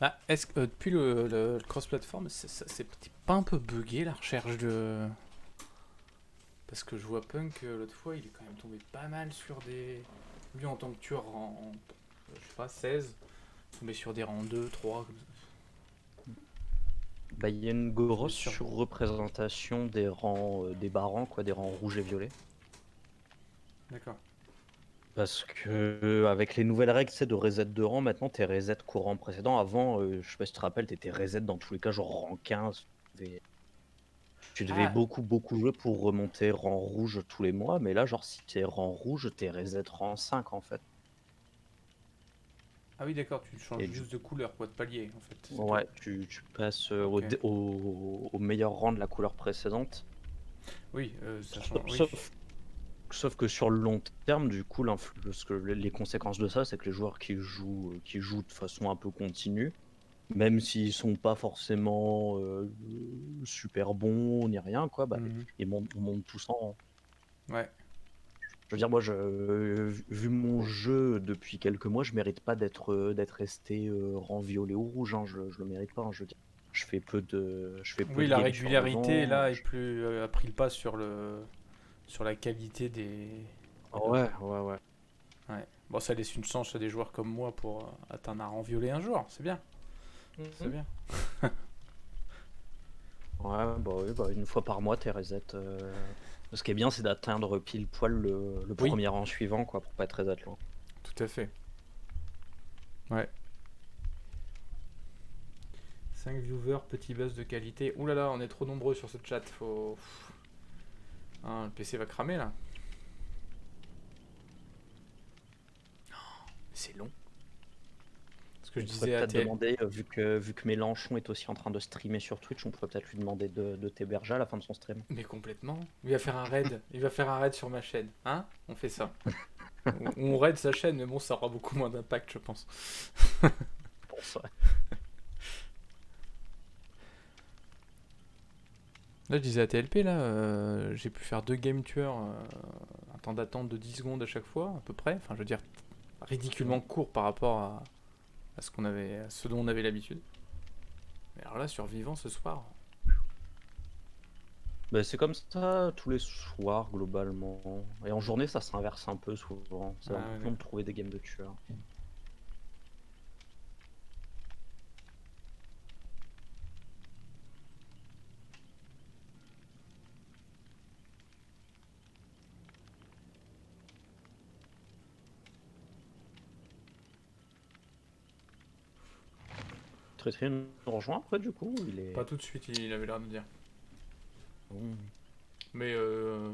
Ah, est-ce que depuis le cross-platform, c'est pas un peu bugué la recherche de. Parce que je vois Punk l'autre fois, il est quand même tombé pas mal sur des. Lui en tant que tueur je sais pas, 16, tombé sur des rangs 2, 3. Bah, il y a une grosse sûr. surreprésentation des rangs, des bas rangs, quoi, des rangs rouges et violets. D'accord. Parce que avec les nouvelles règles, de reset de rang, maintenant t'es reset courant précédent. Avant, je sais pas si tu te rappelles, t'étais reset dans tous les cas, genre rang 15. Tu devais Ah. beaucoup jouer pour remonter rang rouge tous les mois, mais là, genre, si t'es rang rouge, t'es reset rang 5 en fait. Ah oui, d'accord, tu changes Et juste de couleur, quoi, de palier en fait. c'est ouais, tout. tu passes Ok. au meilleur rang de la couleur précédente. Oui, ça change. Oui. Sauf que sur le long terme, du coup, les conséquences de ça, c'est que les joueurs qui jouent de façon un peu continue, même s'ils sont pas forcément super bons ni rien, quoi, bah, Mhm. on monte tous en rang. Ouais. Je veux dire, moi, vu mon jeu depuis quelques mois, je mérite pas d'être resté rang violet ou rouge, hein, je le mérite pas, hein, je veux dire. Je fais peu de Oui, la games sur le régularité vent. là est plus a pris le pas sur la qualité des. Ouais, ouais, ouais. Ouais. Bon, ça laisse une chance à des joueurs comme moi pour atteindre un rang violet un jour. C'est bien. C'est bien. Ouais, bah oui, bah une fois par mois, t'es reset. Ce qui est bien, c'est d'atteindre pile poil le Oui. premier rang suivant, quoi, pour pas être reset loin. Tout à fait. Ouais. 5 viewers, petit buzz de qualité. Ouh là là, on est trop nombreux sur ce chat. Faut. Hein, le PC va cramer là. C'est long. Ce que je On pourrait disais à peut-être TL. demander, vu que Mélenchon est aussi en train de streamer sur Twitch, on pourrait peut-être lui demander de t'héberger à la fin de son stream. Mais complètement. Il va faire un raid. Il va faire un raid sur ma chaîne. Hein? On fait ça. On raid sa chaîne, mais bon, ça aura beaucoup moins d'impact, je pense. Pour ça. Là, je disais à TLP, là, j'ai pu faire 2 game tueurs, un temps d'attente de 10 secondes à chaque fois, à peu près. Enfin, je veux dire, ridiculement court par rapport à ce dont on avait l'habitude. Mais alors là, survivant ce soir. Bah, c'est comme ça tous les soirs, globalement. Et en journée, ça s'inverse un peu souvent. C'est Ah, un ouais, peu long de trouver des games de tueurs. Très nous rejoint après, du coup, il est. Pas tout de suite, il avait l'air de dire. Mmh. Mais de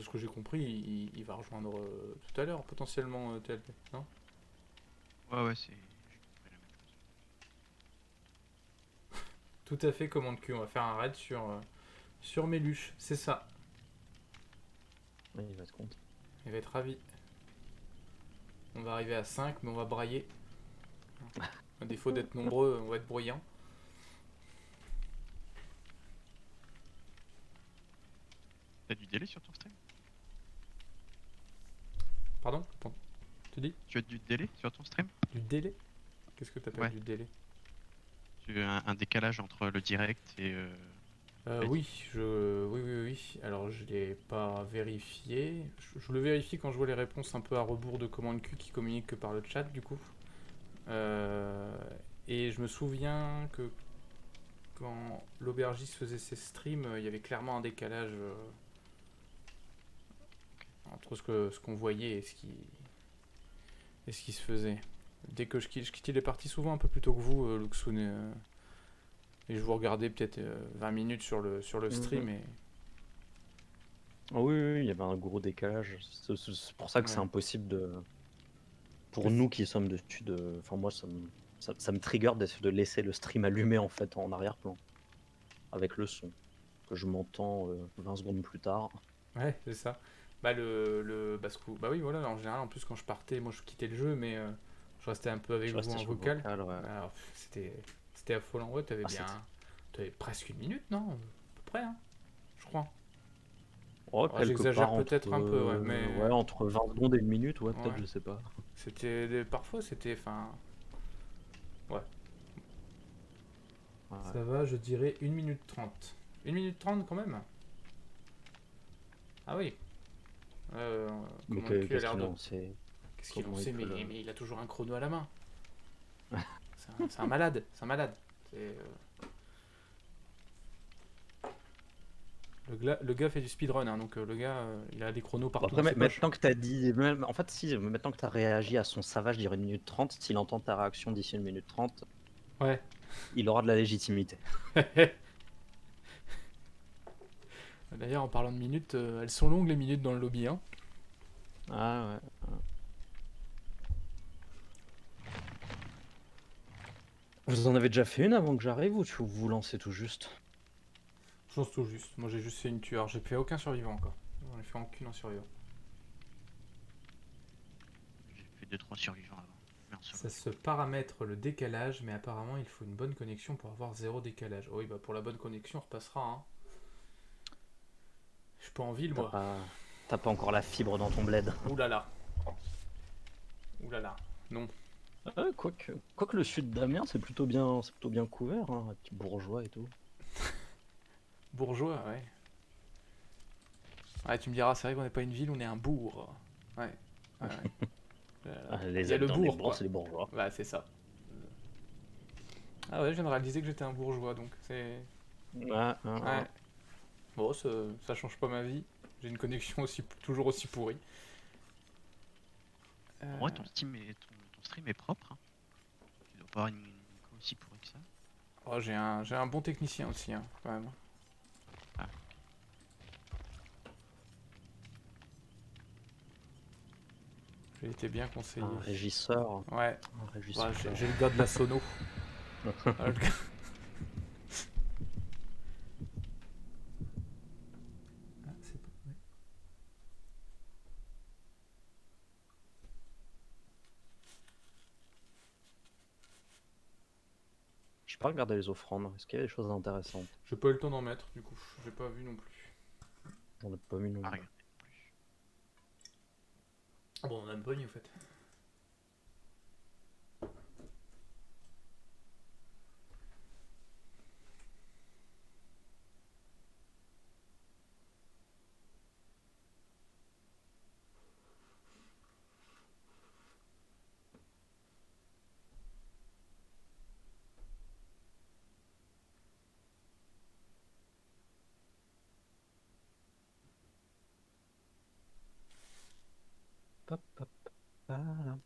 ce que j'ai compris, il va rejoindre tout à l'heure, potentiellement, TLP, non? Ouais, c'est. Tout à fait, commande Q. On va faire un raid sur Méluche, c'est ça. Ouais, il va être content. Il va être ravi. On va arriver à 5, mais on va brailler. À défaut d'être nombreux, on va être bruyant. T'as du délai sur ton stream? Pardon? Tu dis? Tu as du délai sur ton stream? Du délai? Qu'est-ce que t'appelles Ouais. du délai? Tu as un décalage entre le direct et. Oui, oui. Alors je l'ai pas vérifié. Je le vérifie quand je vois les réponses un peu à rebours de commande Q qui communiquent que par le chat du coup. Et je me souviens que quand l'aubergiste faisait ses streams, il y avait clairement un décalage entre ce qu'on voyait et ce qui se faisait. Dès que je quittais les parties souvent un peu plus tôt que vous, Luxun, et je vous regardais peut-être 20 minutes sur le stream et Ah oui, oui, il y avait un gros décalage. C'est pour ça que c'est ouais. impossible de. Pour nous qui sommes dessus de. Enfin, moi, ça me trigger de laisser le stream allumé en fait en arrière-plan. Avec le son. Que je m'entends 20 secondes plus tard. Ouais, c'est ça. Bah bah oui, voilà, en général, en plus quand je partais, moi je quittais le jeu, mais je restais un peu avec Je vous restais en sur le vocal. vocal, ouais. Alors, c'était affolant. Ouais, Ah, c'était. t'avais presque une minute, non? À peu près, hein, je crois. Oh, Oh, quelque part j'exagère entre. peut-être un peu, ouais, mais Ouais, entre 20 secondes et une minute, ouais, peut-être, ouais, je sais pas. parfois c'était, enfin, ouais. Ouais. Ça va, je dirais 1 minute 30. 1 minute 30 quand même? Ah oui. Mais Comment le cul a qu'est-ce l'air qu'il de. en sait? Qu'est-ce qu'il en Comment il sait? peut le. Mais il a toujours un chrono à la main. C'est un malade. C'est un malade. Le gars fait du speedrun, hein, donc le gars, il a des chronos Bon, partout après, dans ses poches. maintenant que t'as dit. En fait, si, maintenant que t'as réagi à son savage, je dirais 1 minute 30. S'il entend ta réaction d'ici 1 minute 30, Ouais. il aura de la légitimité. D'ailleurs, en parlant de minutes, elles sont longues les minutes dans le lobby, hein. Ah ouais. Vous en avez déjà fait une avant que j'arrive ou vous vous lancez tout juste? Je pense tout juste. Moi, j'ai juste fait une tueur. J'ai fait aucun survivant encore. J'en ai fait aucune en survivant. J'ai fait 2-3 survivants avant. Mais en solo. Ça se paramètre le décalage, mais apparemment, il faut une bonne connexion pour avoir 0 décalage. Oh oui, bah pour la bonne connexion, on repassera, hein. Je suis pas en ville, moi. T'as pas encore la fibre dans ton bled. Ouh là là. Ouh là là. Non. Quoique le sud d'Amiens, c'est plutôt bien couvert, hein, les petits bourgeois et tout. Bourgeois, ouais. Ouais, tu me diras, c'est vrai qu'on n'est pas une ville, on est un bourg. Ouais. Ouais, ouais. Les y a le habitants des bourg, bourgs, quoi. c'est les bourgeois. Bah, c'est ça. Ah ouais, je viens de réaliser que j'étais un bourgeois, donc c'est. Ouais. Bon, ça change pas ma vie. J'ai une connexion toujours aussi pourrie. En vrai, ton stream est propre. Hein. Tu dois pas avoir une co aussi pourrie que ça. Oh, j'ai un bon technicien aussi, hein, quand même. Ah. J'ai été bien conseillé. Un régisseur. Ouais. Un régisseur. Ouais, j'ai le gars de la sono. Ah, le gars- Ah, c'est pas... ouais. Je pas regardé les offrandes. Est-ce qu'il y a des choses intéressantes? J'ai pas eu le temps d'en mettre, du coup. J'ai pas vu non plus. J'en ai pas mis non Ah, plus. regarde. Plus. Ah bon, on a même pas mis, en fait. Pop, pop, palam,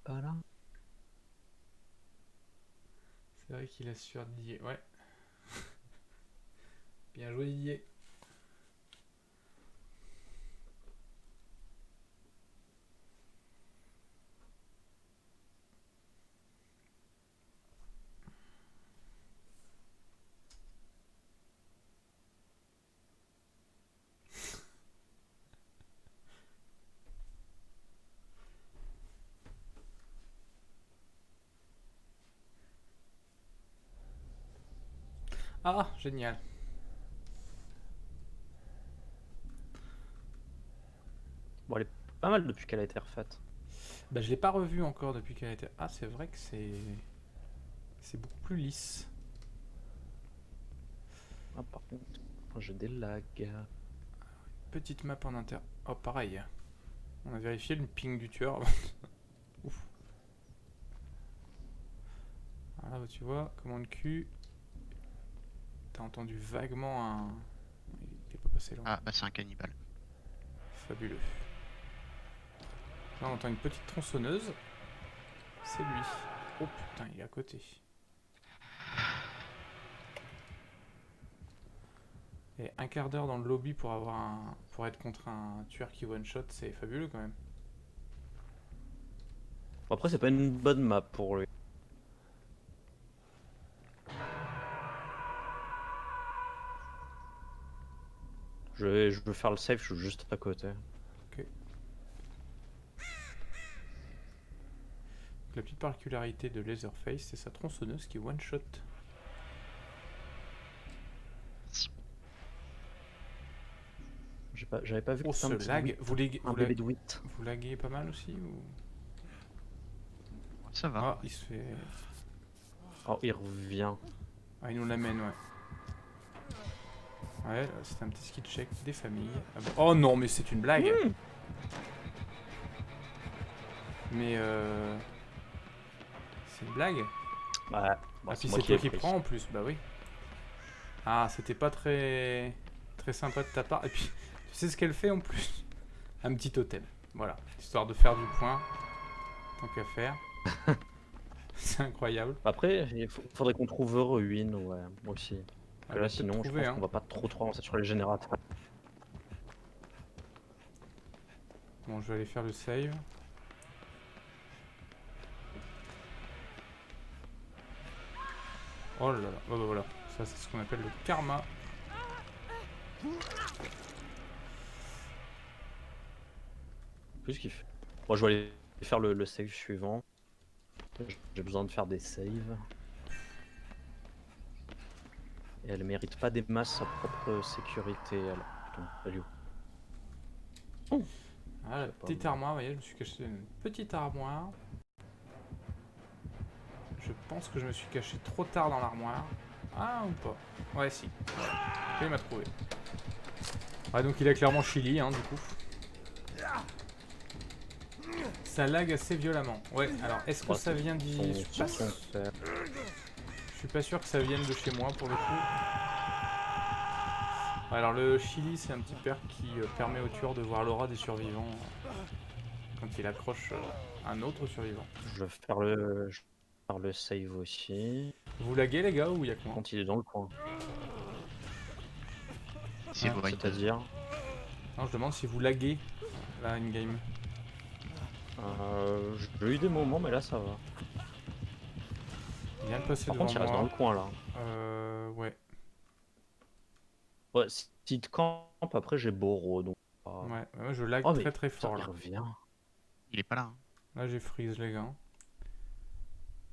palam. C'est vrai qu'il a sur Didier. Ouais. Bien joué, Didier. Ah, génial. Bon, elle est pas mal depuis qu'elle a été refaite. Bah, je l'ai pas revu encore depuis qu'elle a été. Ah, c'est vrai que c'est beaucoup plus lisse. Ah, par contre, j'ai des lags. Petite map en inter. Oh, pareil. On a vérifié le ping du tueur. Ouf. Voilà, bah, tu vois, commande Q. t'as entendu vaguement un... Il est pas passé loin. Ah, bah c'est un cannibale. Fabuleux. Là, on entend une petite tronçonneuse. C'est lui. Oh putain, il est à côté. Et un quart d'heure dans le lobby pour pour être contre un tueur qui one-shot, c'est fabuleux quand même. Bon, après, c'est pas une bonne map pour lui. Je veux faire le save, je suis juste à côté. La petite particularité de Leatherface, c'est sa tronçonneuse qui one-shot. J'avais pas vu Oh, que ce c'était un petit lag. Wit, un bébé de Wit. Vous laguez pas mal aussi ou... Ça va. Ah, il se fait... Oh, il revient. Ah, il nous l'amène, ouais. Ouais, c'est un petit skill check des familles. Ah bon. Oh non, mais c'est une blague. Mais c'est une blague. Ouais. Ah, Bah, puis moi c'est toi l'ai qui pris. prends en plus, bah oui. Ah, c'était pas très sympa de ta part. Et puis, tu sais ce qu'elle fait en plus? Un petit totem. Voilà, histoire de faire du point. Tant qu'à faire. C'est incroyable. Après, faudrait qu'on trouve ruine, ouais, moi aussi. Ah, Là, bah, sinon, peut-être je trouver, pense hein. qu'on va pas trop avancer sur les générateurs. Bon, je vais aller faire le save. Oh là là, oh bah voilà. Ça, c'est ce qu'on appelle le karma. Plus qu'il fait. Moi, je vais aller faire le save suivant. J'ai besoin de faire des saves. Et elle mérite pas des masses sa propre sécurité. Putain, elle est où? Ah, la C'est pas petite bon. armoire, vous voyez, je me suis caché dans une petite armoire. Je pense que je me suis caché trop tard dans l'armoire. Ah, ou pas. Ouais, si. Il m'a trouvé. Ouais, donc il a clairement Chili, hein, du coup. Ça lag assez violemment. Ouais, alors, est-ce que Ouais, ça vient d'ici? Son fait. Je suis pas sûr que ça vienne de chez moi, pour le coup. Ouais, alors, le Chili, c'est un petit perk qui permet au tueur de voir l'aura des survivants quand il accroche un autre survivant. Je vais faire le save aussi. Vous laguez, les gars, ou y'a que moi? Quand il est dans le coin. C'est Ah, void. C'est-à-dire, Non, je demande si vous laguez, là, in-game. j'ai eu des moments, mais là ça va. Il vient de passer Par devant contre, il reste dans moi. le coin là. Ouais. Ouais, s'il te campe, après j'ai Boro, donc. Ouais, moi je lag Oh, mais très putain, fort il là. revient. Il est pas là. Hein. Là j'ai freeze les gars.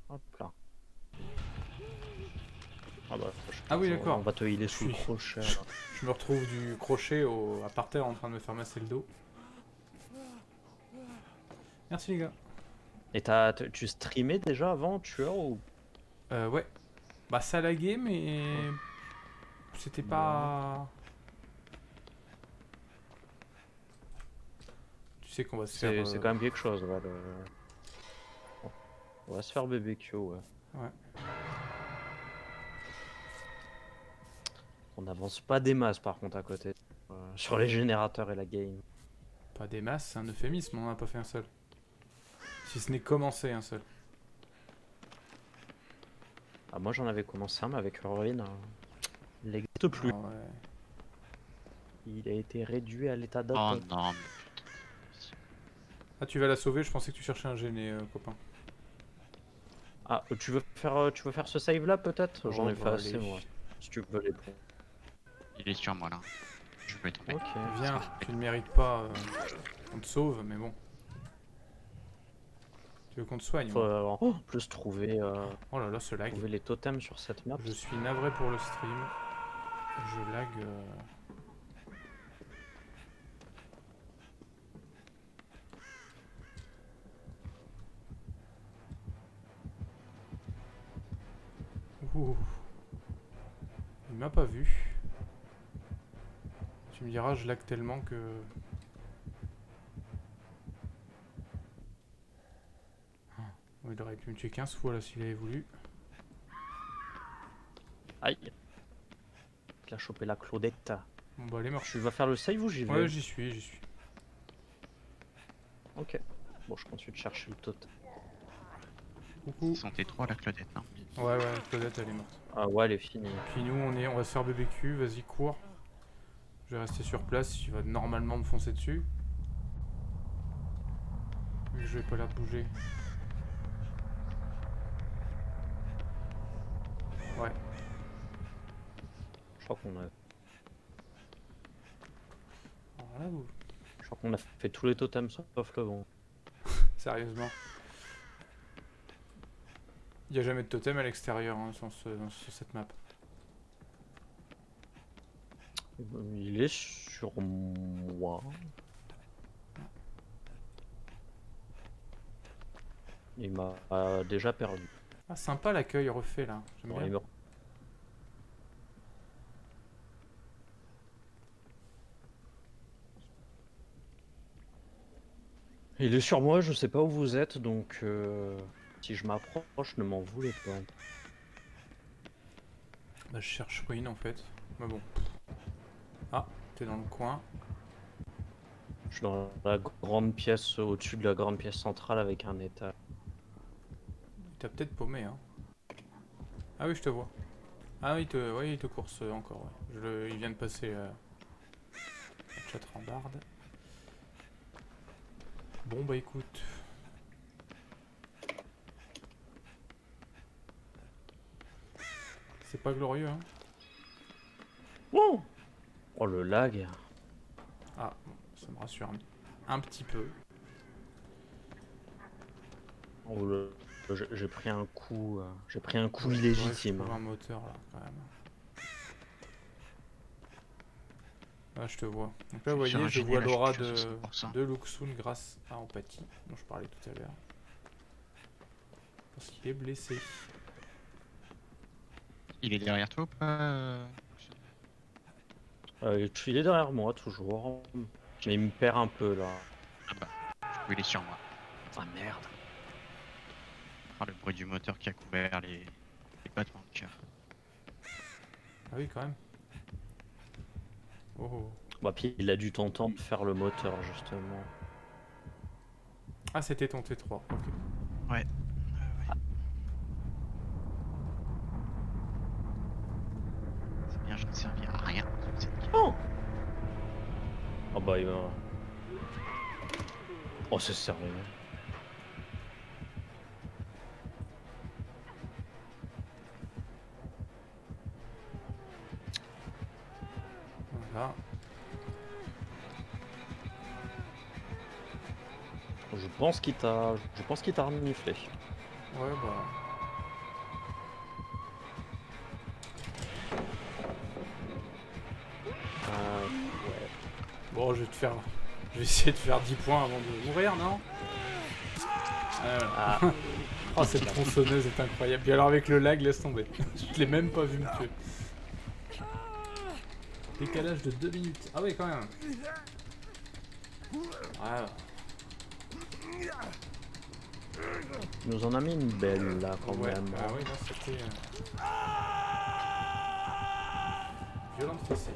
Hop là. Ah bah, Ah oui, d'accord. On va te healer sous le suis- crochet. là. Je me retrouve du crochet à par terre en train de me faire masser le dos. Merci les gars. Et tu streamais déjà avant, tueur ou. Ouais. Bah ça laguait mais... C'était pas... Tu sais qu'on va se faire... C'est quand même quelque chose, ouais. Bon, on va se faire BBQ, ouais. Ouais. On n'avance pas des masses par contre à côté. Sur les générateurs et la game. Pas des masses, c'est un euphémisme, on en a pas fait un seul. Si ce n'est commencé un seul. Ah, moi j'en avais commencé un, mais avec ruine. Il n'existe plus. Ah ouais. Il a été réduit à l'état Oh d'attente. non. Ah tu vas la sauver, je pensais que tu cherchais un gêné copain. Ah, tu veux faire ce save là peut-être? J'en ai Oh, fait bah, assez allez. moi. Si tu veux les points. Il est sur moi là. Je vais tomber. Ok. Viens, tu ne mérites pas qu'on te sauve, mais bon. Tu veux qu'on te soigne? Faut moi en plus trouver, Oh là là, ce lag. trouver les totems sur cette map. Je suis navré pour le stream. Je lag. Ouh. Il m'a pas vu. Tu me diras, je lag tellement que... Ah, il aurait pu me tuer 15 fois là s'il avait voulu. Aïe. qu'il a chopé la Claudette. Bon bah elle est morte. Tu vas faire le save ou j'y vais? Ouais, j'y suis, j'y suis. Ok. Bon, je continue de chercher le totem. Coucou. Ils sont T3 la Claudette, non? Ouais, Claudette elle est morte. Ah ouais, elle est finie. Puis nous on va se faire BBQ, vas-y cours. Je vais rester sur place, il va normalement me foncer dessus. Vu que je vais pas la bouger. Ouais. Je crois qu'on a... Alors là, vous... Je crois qu'on a fait tous les totems sauf le vent. Sérieusement. Il n'y a jamais de totem à l'extérieur hein, sur cette map. Il est sur moi. Il m'a déjà perdu. Ah sympa l'accueil refait là, j'aime Bon, bien. il me- Il est sur moi, je sais pas où vous êtes, donc si je m'approche, ne m'en voulez pas. Bah je cherche Queen en fait. Mais bon. Ah, t'es dans le coin. Je suis dans la grande pièce, au-dessus de la grande pièce centrale avec un étage. T'as peut-être paumé hein. Ah oui je te vois. Ah oui il te course encore ouais. Il vient de passer la chat rambarde. Bon bah écoute. C'est pas glorieux hein. Oh, oh le lag. Ah bon, ça me rassure un petit peu. Oh, j'ai pris un coup, Ouais, illégitime. je trouve un moteur là quand même. Ah je te vois. Donc là vous Sur voyez un je génie, vois là, je l'aura suis à 100%. de Luxun grâce à Empathie dont je parlais tout à l'heure. Parce qu'il est blessé. Il est derrière toi ou pas? Il est derrière moi toujours, mais il me perd un peu là. Ah bah, du coup il est sur moi. Ah merde. Ah, le bruit du moteur qui a couvert les battements de cœur. Ah oui quand même. Oh, oh. Bah puis il a dû t'entendre faire le moteur justement. Ah c'était ton T3, ok. Ouais. C'est bien, je ne servis à rien. Oh. Oh bah il va... Oh c'est sérieux. Voilà. Je pense qu'il t'a reniflé. Ouais bah. Ouais. Bon je vais essayer de faire 10 points avant de mourir non. Ah. Oh cette tronçonneuse est incroyable. Puis alors avec le lag laisse tomber. Je l'ai même pas vu me tuer. Décalage de 2 minutes. Ah oui quand même. Ah. Il nous en a mis une belle là quand Ouais, même. bah oui, là c'était. Violente fessée.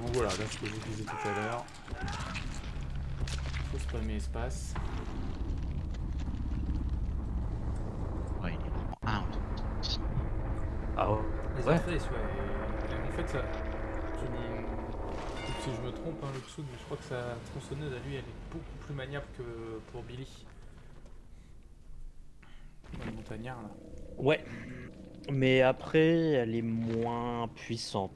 Donc voilà, là ce que je vous disais tout à l'heure. Faut spammer espace. Ouais, il est vraiment un. Ah ouais. Les Ouais. interfaces, ouais. En fait, ça. Si je me trompe, hein, Luxoud, mais je crois que sa tronçonneuse à lui, elle est beaucoup plus maniable que pour Billy. Le montagnard là. Ouais. Mais après, elle est moins puissante.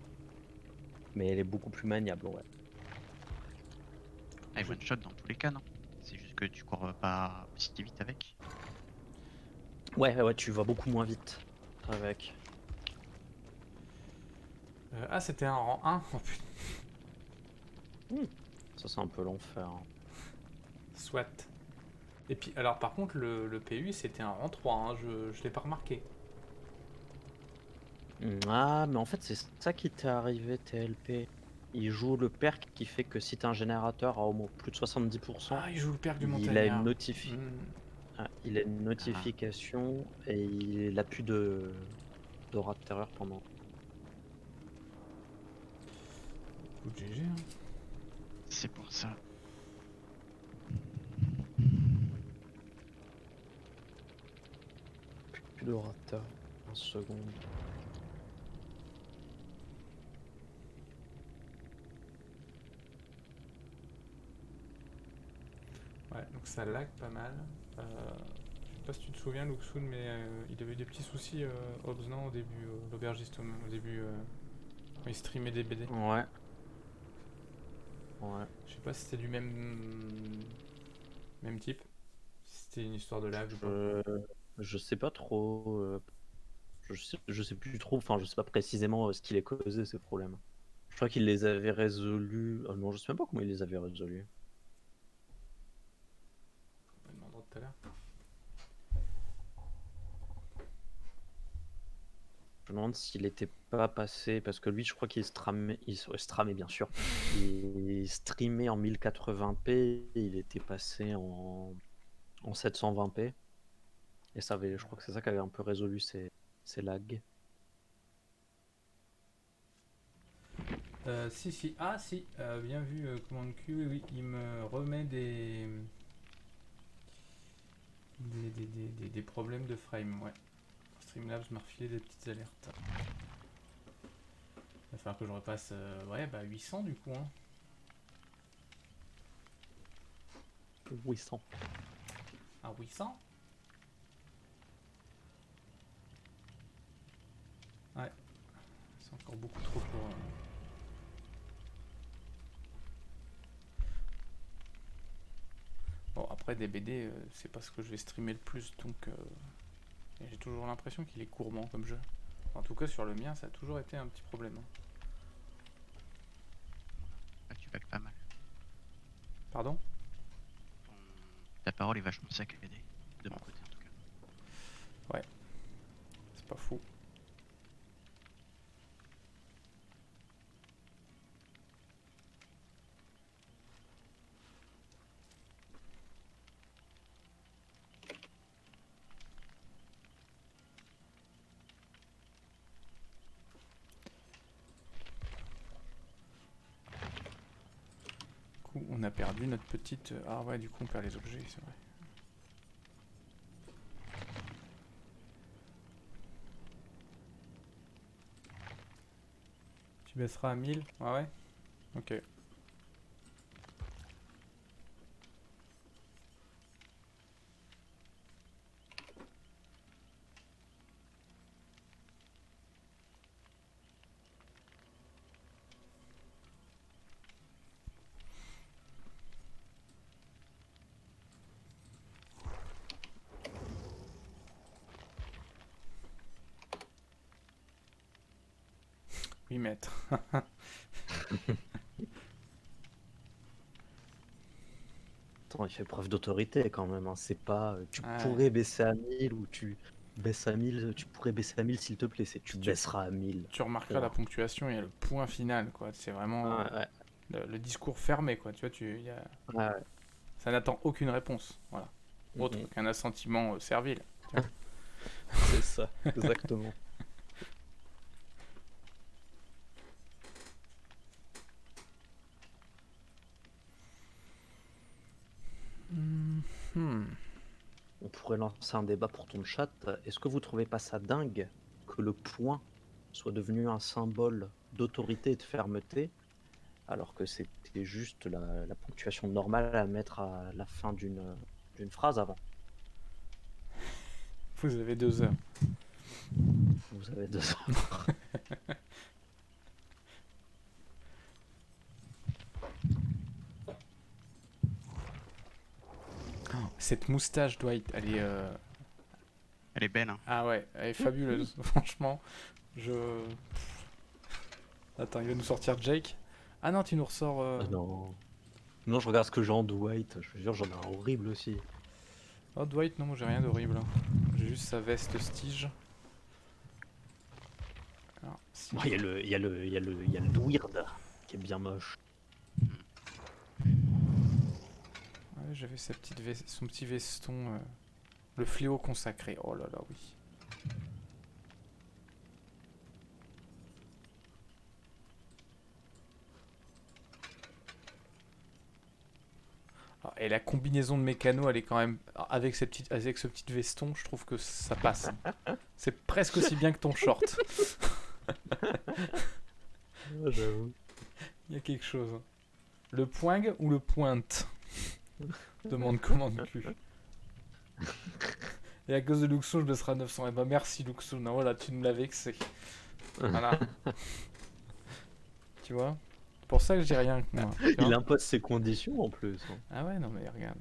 Mais elle est beaucoup plus maniable, ouais. Ah, il one shot dans tous les cas, non? C'est juste que tu cours pas si vite avec. Ouais, tu vas beaucoup moins vite avec. Ah, c'était un rang 1. Oh putain. Ça, c'est un peu l'enfer. Hein. Soit. Et puis, alors par contre, le PU c'était un rang 3, hein, je l'ai pas remarqué. Ah, mais en fait, c'est ça qui t'est arrivé, TLP. Il joue le perk qui fait que si t'as un générateur à au moins plus de 70%, Ah, il joue le perk du il a montagnard. une notification. Hmm. Il a une notification et il a plus de d'aura de terreur pendant. Coup de GG. Hein. C'est pour ça. Plus d'aura de terreur. 1 seconde. Ouais, donc ça lag pas mal. Je sais pas si tu te souviens, Luxun, mais il avait eu des petits soucis, Obsnan, au début, l'aubergiste, au début, quand il streamait des BD. Ouais. Ouais. Je sais pas si c'était du même type, si c'était une histoire de lag ou pas. Je sais pas trop. Je sais plus trop. Enfin, je sais pas précisément ce qui les causait ces problèmes. Je crois qu'il les avait résolus. Oh non, je sais même pas comment il les avait résolus. On me demandera tout à l'heure. Je me demande s'il était pas passé, parce que lui, je crois qu'il streamait, streamait bien sûr. Il streamait en 1080p, et il était passé en 720p. Et ça avait, je crois que c'est ça qui avait un peu résolu ces lags. Si. Ah, si, bien vu, commande Q, oui, il me remet des problèmes de frame, ouais. Streamlabs m'a refilé des petites alertes. Il va falloir que je repasse, ouais, bah 800 du coup, hein. 800. À 800 ? Ouais, c'est encore beaucoup trop pour... Bon, après des BD, c'est pas ce que je vais streamer le plus, donc j'ai toujours l'impression qu'il est courbant comme jeu. En tout cas, sur le mien, ça a toujours été un petit problème. Hein. Là, tu back pas mal. Pardon ? Ta parole est vachement saccadée. De mon côté, en tout cas. Ouais, c'est pas fou. On a perdu notre petite... Ah ouais, du coup on perd les objets, c'est vrai. Tu baisseras à 1000 ? Ah ouais ? Ok. Oui, maître. Attends, il fait preuve d'autorité quand même. Hein. C'est pas tu Ouais. pourrais baisser à 1000 ou tu baisses à 1000, tu pourrais baisser à 1000 s'il te plaît. C'est tu Tu- baisseras à 1000. Tu remarqueras la ponctuation, il y a le point final, quoi. C'est vraiment Ouais, le discours fermé, quoi. Tu vois, ouais. ça n'attend aucune réponse, voilà. Autre Mhm. qu'un assentiment servile. C'est ça, exactement. On pourrait lancer un débat pour ton chat. Est-ce que vous trouvez pas ça dingue que le point soit devenu un symbole d'autorité et de fermeté, alors que c'était juste la ponctuation normale à mettre à la fin d'une phrase avant? Vous avez 2 heures. Vous avez 2 heures. Cette moustache, Dwight, elle est... Elle est belle, hein. Ah ouais, elle est fabuleuse, franchement. Je... Attends, il va nous sortir Jake. Ah non, tu nous ressors... Ah non. Non, je regarde ce que j'ai en Dwight. Je veux dire, j'en ai un horrible aussi. Oh, Dwight, non, moi j'ai rien d'horrible. J'ai juste sa veste stige. Alors, si- Moi, il y a le Dwird qui est bien moche. Ouais, j'avais sa petite son petit veston. euh, Le fléau consacré. Oh là là, oui. Ah, et la combinaison de mécano, elle est quand même avec avec ce petit veston, je trouve que ça passe. C'est presque aussi bien que ton short. J'avoue. Il y a quelque chose. Hein. Le poing ou le pointe? Demande commande Q. Et à cause de Luxon, je le serai à 900. Eh ben merci Luxon. Ah, voilà, tu nous l'as vexé. Voilà. Tu vois? C'est pour ça que je dis rien que moi. Tu Il vois impose ses conditions en plus. Hein. Ah ouais, non mais regarde.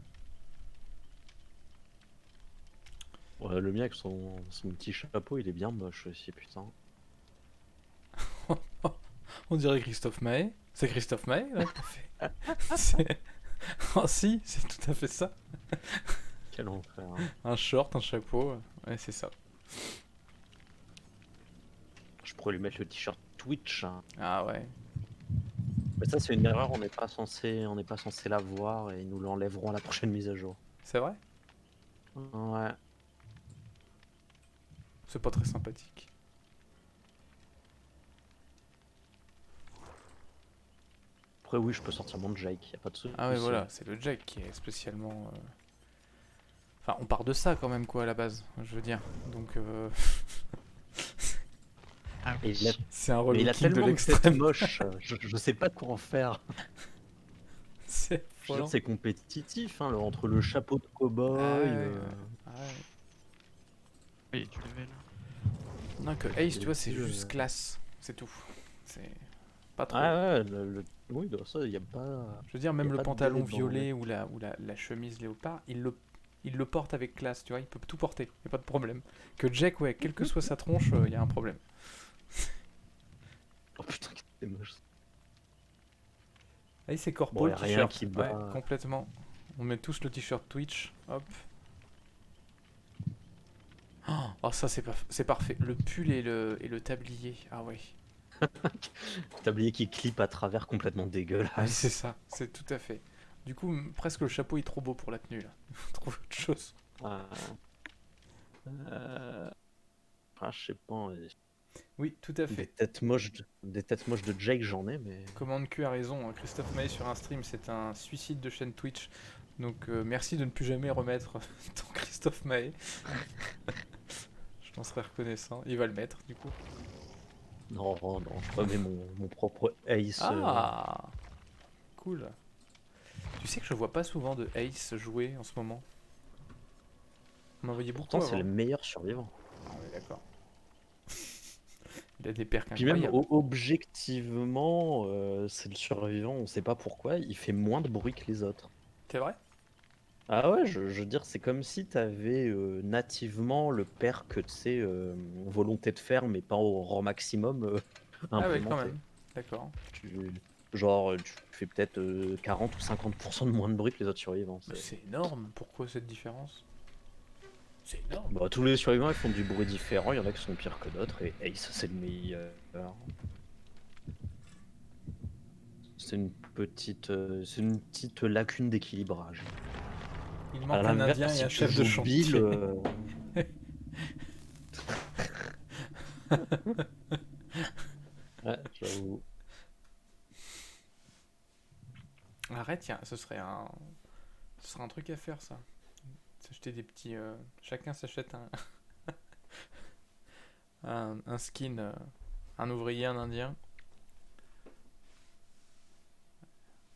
Ouais, le mien avec son petit chapeau, il est bien moche aussi, putain. On dirait Christophe Maé. C'est Christophe Maé là qui fait. C'est- Oh si, c'est tout à fait ça. Quel enfer. Hein. Un short, un chapeau. Ouais, c'est ça. Je pourrais lui mettre le t-shirt Twitch. Hein. Ah ouais. Mais ça, c'est une erreur, on n'est pas censé la voir et ils nous l'enlèveront à la prochaine mise à jour. C'est vrai? Ouais. C'est pas très sympathique. Après, oui, je peux sortir mon Jake, y a pas de souci. Ah ouais, voilà, c'est le Jack qui est spécialement. Enfin, on part de ça quand même, quoi, à la base, je veux dire. Donc, Ah Et oui. il a, c'est un mais il a relooking de tellement de tête l'extrême. moche, je sais pas quoi en faire. C'est Je veux affolant. dire, c'est compétitif, hein, entre le chapeau de cow-boy. Ah ouais, ah ouais. Oui, du level. Non, que Ace, Et tu vois, c'est puis, juste classe. C'est tout. C'est pas trop. Ah ouais, oui, dans ça, il y a pas. Je veux dire, Y même a le pas de pantalon délai devant violet ou la chemise léopard, il le porte avec classe, tu vois, il peut tout porter, y a pas de problème. Que Jack, ouais, quelle que soit sa tronche, y a un problème. Oh putain, c'est moche. Ah, c'est corpo Bon, le y a rien t-shirt. qui Ouais, bat. complètement. On met tous le t-shirt Twitch, hop. Oh, ça c'est parfait. Le pull et le tablier, ah ouais. Tablier qui clip à travers complètement Ouais, dégueulasse. c'est ça, c'est tout à fait. Du coup, presque le chapeau est trop beau pour la tenue, là. Il faut trouver autre chose. Ah, je sais pas. Oui, tout à fait. Des têtes moches de Jake, j'en ai, mais. Commande Q a raison, Christophe Maé sur un stream, c'est un suicide de chaîne Twitch. Donc merci de ne plus jamais remettre ton Christophe Maé. Je t'en serais reconnaissant. Il va le mettre du coup. Non, non, je remets mon propre Ace. Ah cool. Tu sais que je vois pas souvent de Ace jouer en ce moment. On en voyait beaucoup Pourtant, c'est avant. le meilleur survivant. Ah ouais, d'accord. Il a des perks Puis même incroyables. objectivement, c'est le survivant, on sait pas pourquoi, il fait moins de bruit que les autres. C'est vrai? Ah ouais, je veux dire, c'est comme si t'avais nativement le perk, tu sais, volonté de faire, mais pas au rang maximum Ah ouais, quand implémenté. même. D'accord. Genre, tu fais peut-être 40 ou 50% de moins de bruit que les autres survivants. Mais c'est énorme. Pourquoi cette différence? C'est énorme. Bah, tous les survivants ils font du bruit différent, il y en a qui sont pires que d'autres, et Ace c'est le meilleur. C'est une petite lacune d'équilibrage. Il À manque un l'inverse, indien et si un tu chef de joues chantier. Bill, ouais, j'avoue. Arrête, tiens, ce serait un truc à faire ça. S'acheter des petits. Chacun s'achète un skin, un ouvrier, un indien.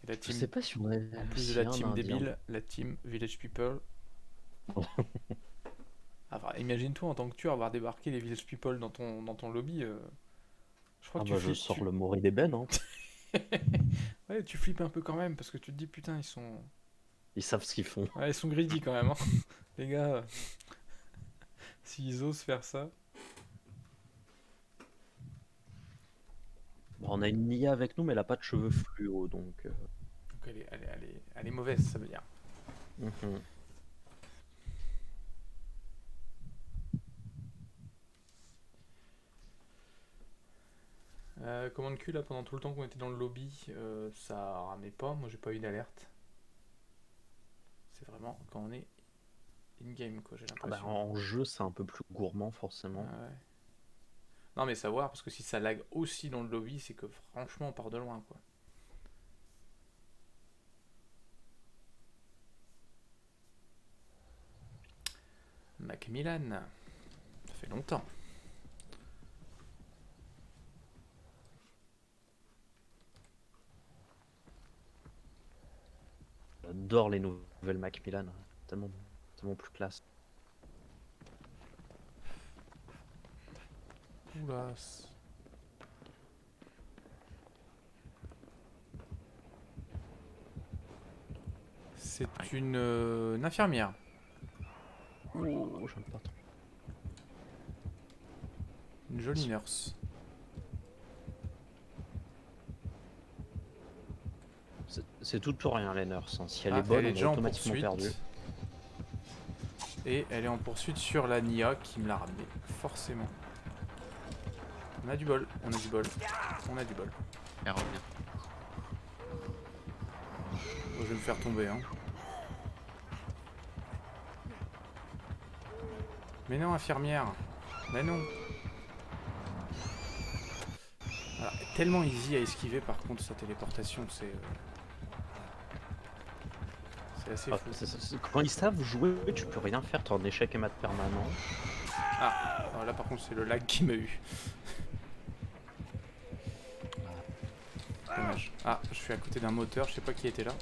Et la Je team, sais pas si on a en plus de si la un team indien. débile, la team Village People. Enfin, imagine-toi en tant que tueur avoir débarqué les Village People dans ton lobby. Je crois Ah que bah je sors le Mori d'ébène, hein. Ouais, tu flippes un peu quand même parce que tu te dis putain, ils sont. Ils savent ce qu'ils font. Ouais, ils sont greedy quand même, hein. Les gars, s'ils osent faire ça. Bah, on a une IA avec nous, mais elle a pas de cheveux fluo, donc. Donc elle est mauvaise, ça veut dire. Mhm. Commande Q là pendant tout le temps qu'on était dans le lobby, ça ramait pas, moi j'ai pas eu d'alerte. C'est vraiment quand on est in-game quoi, j'ai Ah bah, l'impression. en jeu, c'est un peu plus gourmand, forcément. Ah ouais. Non mais savoir, parce que si ça lag aussi dans le lobby, c'est que franchement on part de loin quoi. Macmillan. Ça fait longtemps. J'adore les nouvelles Macmillan, tellement, tellement plus classe. Oula. C'est une infirmière. Oh, j'aime pas trop. Une jolie nurse. C'est tout pour rien les nurses, hein. Si elle Ah, est bonne, elle est on déjà est en automatiquement perdu. poursuite. Et elle est en poursuite sur la Nia qui me l'a ramené. Forcément. On a du bol, on a du bol, on a du bol. Elle revient. Oh, je vais me faire tomber, hein. Mais non, infirmière. Mais non. Voilà, tellement easy à esquiver par contre sa téléportation, c'est assez Ah, fou. quand ils savent jouer, tu peux rien faire, t'es en échec et mat permanent. Ah, alors là par contre c'est le lag qui m'a eu. Dommage. Ah, je suis à côté d'un moteur, je sais pas qui était là.